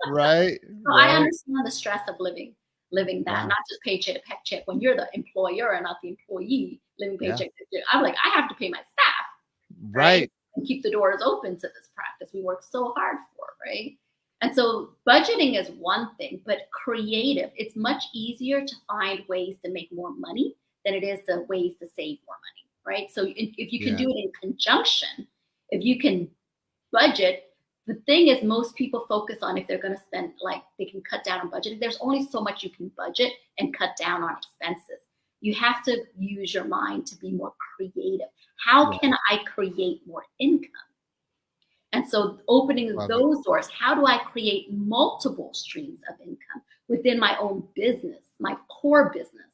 Right. So I understand the stress of living that, Wow. not just paycheck to paycheck when you're the employer and not the employee living Yeah. paycheck to paycheck. I'm like, I have to pay my staff, Right. and keep the doors open to this practice we work so hard for, right? And so budgeting is one thing, but creative, it's much easier to find ways to make more money than it is the ways to save more money, right? So if you can Yeah. do it in conjunction, if you can budget, the thing is most people focus on if they're going to spend, like they can cut down on budgeting. There's only so much you can budget and cut down on expenses. You have to use your mind to be more creative. How can I create more income? And so opening those doors, how do I create multiple streams of income within my own business, my core business?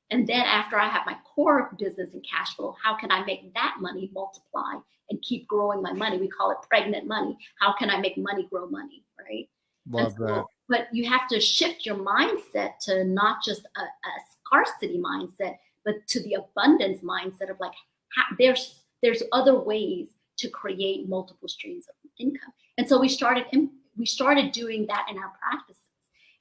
And then after I have my core business and cash flow, how can I make that money multiply and keep growing my money? We call it pregnant money. How can I make money grow money, right? And Love that. so, but you have to shift your mindset to not just a scarcity mindset, but to the abundance mindset of like, there's other ways to create multiple streams of income. And so we started doing that in our practices.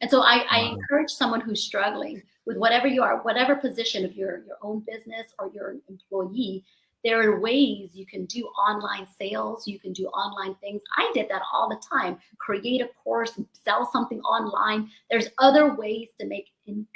And so I Wow. encourage someone who's struggling with whatever you are, whatever position, if you're your own business or you're an employee, there are ways you can do online sales, you can do online things. I did that all the time. Create a course, sell something online. There's other ways to make income.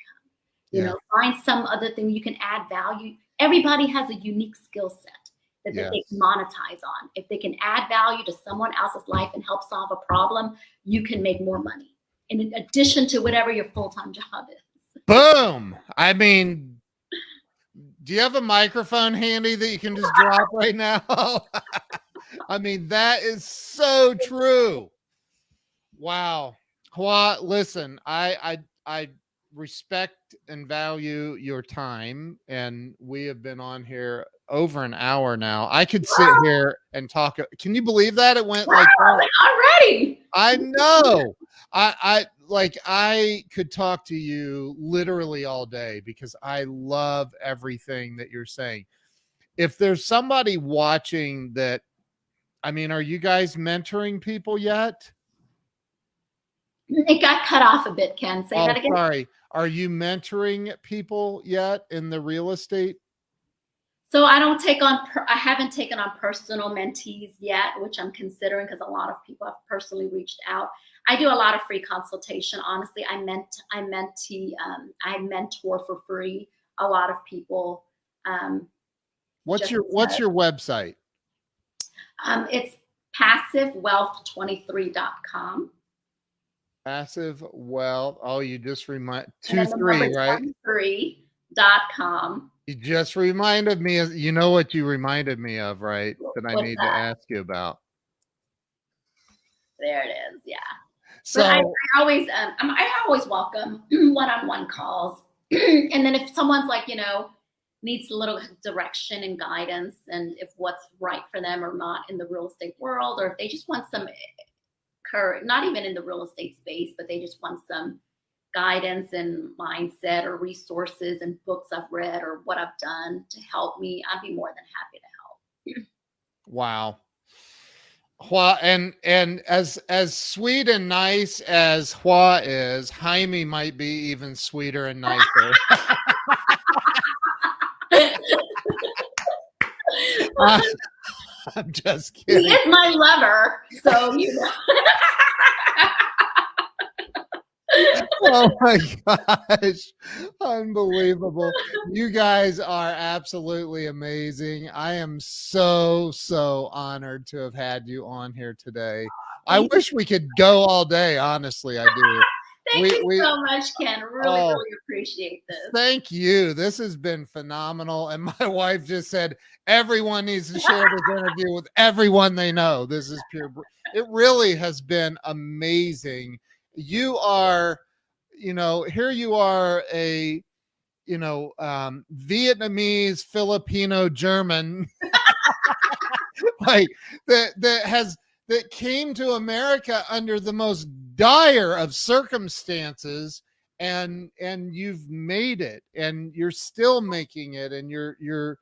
You Yeah. know, find some other thing you can add value. Everybody has a unique skill set that Yes. they can monetize on. If they can add value to someone else's life and help solve a problem, you can make more money in addition to whatever your full-time job is. Boom. I mean, do you have a microphone handy that you can just drop right now? I mean, that is so true. Wow. Hua, listen, I respect and value your time, and we have been on here over an hour now. I could sit here and talk. Can you believe that it went like that? Already. I know. I could talk to you literally all day because I love everything that you're saying. If there's somebody watching that, I mean, are you guys mentoring people yet? It got cut off a bit, Ken. Say that again. Sorry. Are you mentoring people yet in the real estate? So I haven't taken on personal mentees yet, which I'm considering because a lot of people have personally reached out. I do a lot of free consultation. Honestly, I mentor for free a lot of people. What's your website? It's passivewealth23.com. Passive Wealth. Oh, you just remind 23, right? 23.com. You just reminded me of, you know what you reminded me of, right? That I need to ask you about. There it is. Yeah. So but I always welcome one-on-one calls. And then if someone's like, needs a little direction and guidance, and if what's right for them or not in the real estate world, or if they just want some not even in the real estate space, but they just want some guidance and mindset or resources and books I've read or what I've done to help me, I'd be more than happy to help. Wow. Hua, and as sweet and nice as Hua is, Jaime might be even sweeter and nicer. I'm just kidding. He is my lover, so Oh my gosh. Unbelievable. You guys are absolutely amazing. I am so honored to have had you on here today. I wish we could go all day. Honestly, I do. Thank you so much, Ken. Really appreciate this. Thank you. This has been phenomenal. And my wife just said, everyone needs to share this interview with everyone they know. This is pure. It really has been amazing. You are, here you are, a, Vietnamese, Filipino, German, like that came to America under the most dire of circumstances, and you've made it, and you're still making it, and your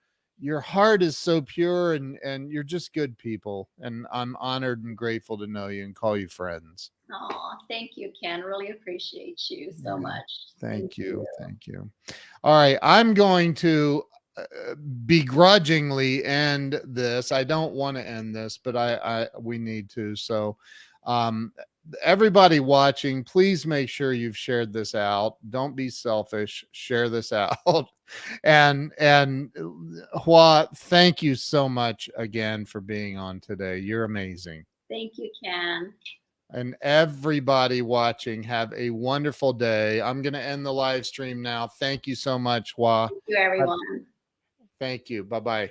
heart is so pure, and you're just good people, and I'm honored and grateful to know you and call you friends. Oh, thank you, Ken. Really appreciate you so much. Thank you. All right, I'm going to begrudgingly end this. I don't want to end this, but we need to. So everybody watching, please make sure you've shared this out. Don't be selfish. Share this out. and Hua, thank you so much again for being on today. You're amazing. Thank you, Ken. And everybody watching, have a wonderful day. I'm going to end the live stream now. Thank you so much, Hua. Thank you, everyone. Thank you. Bye-bye.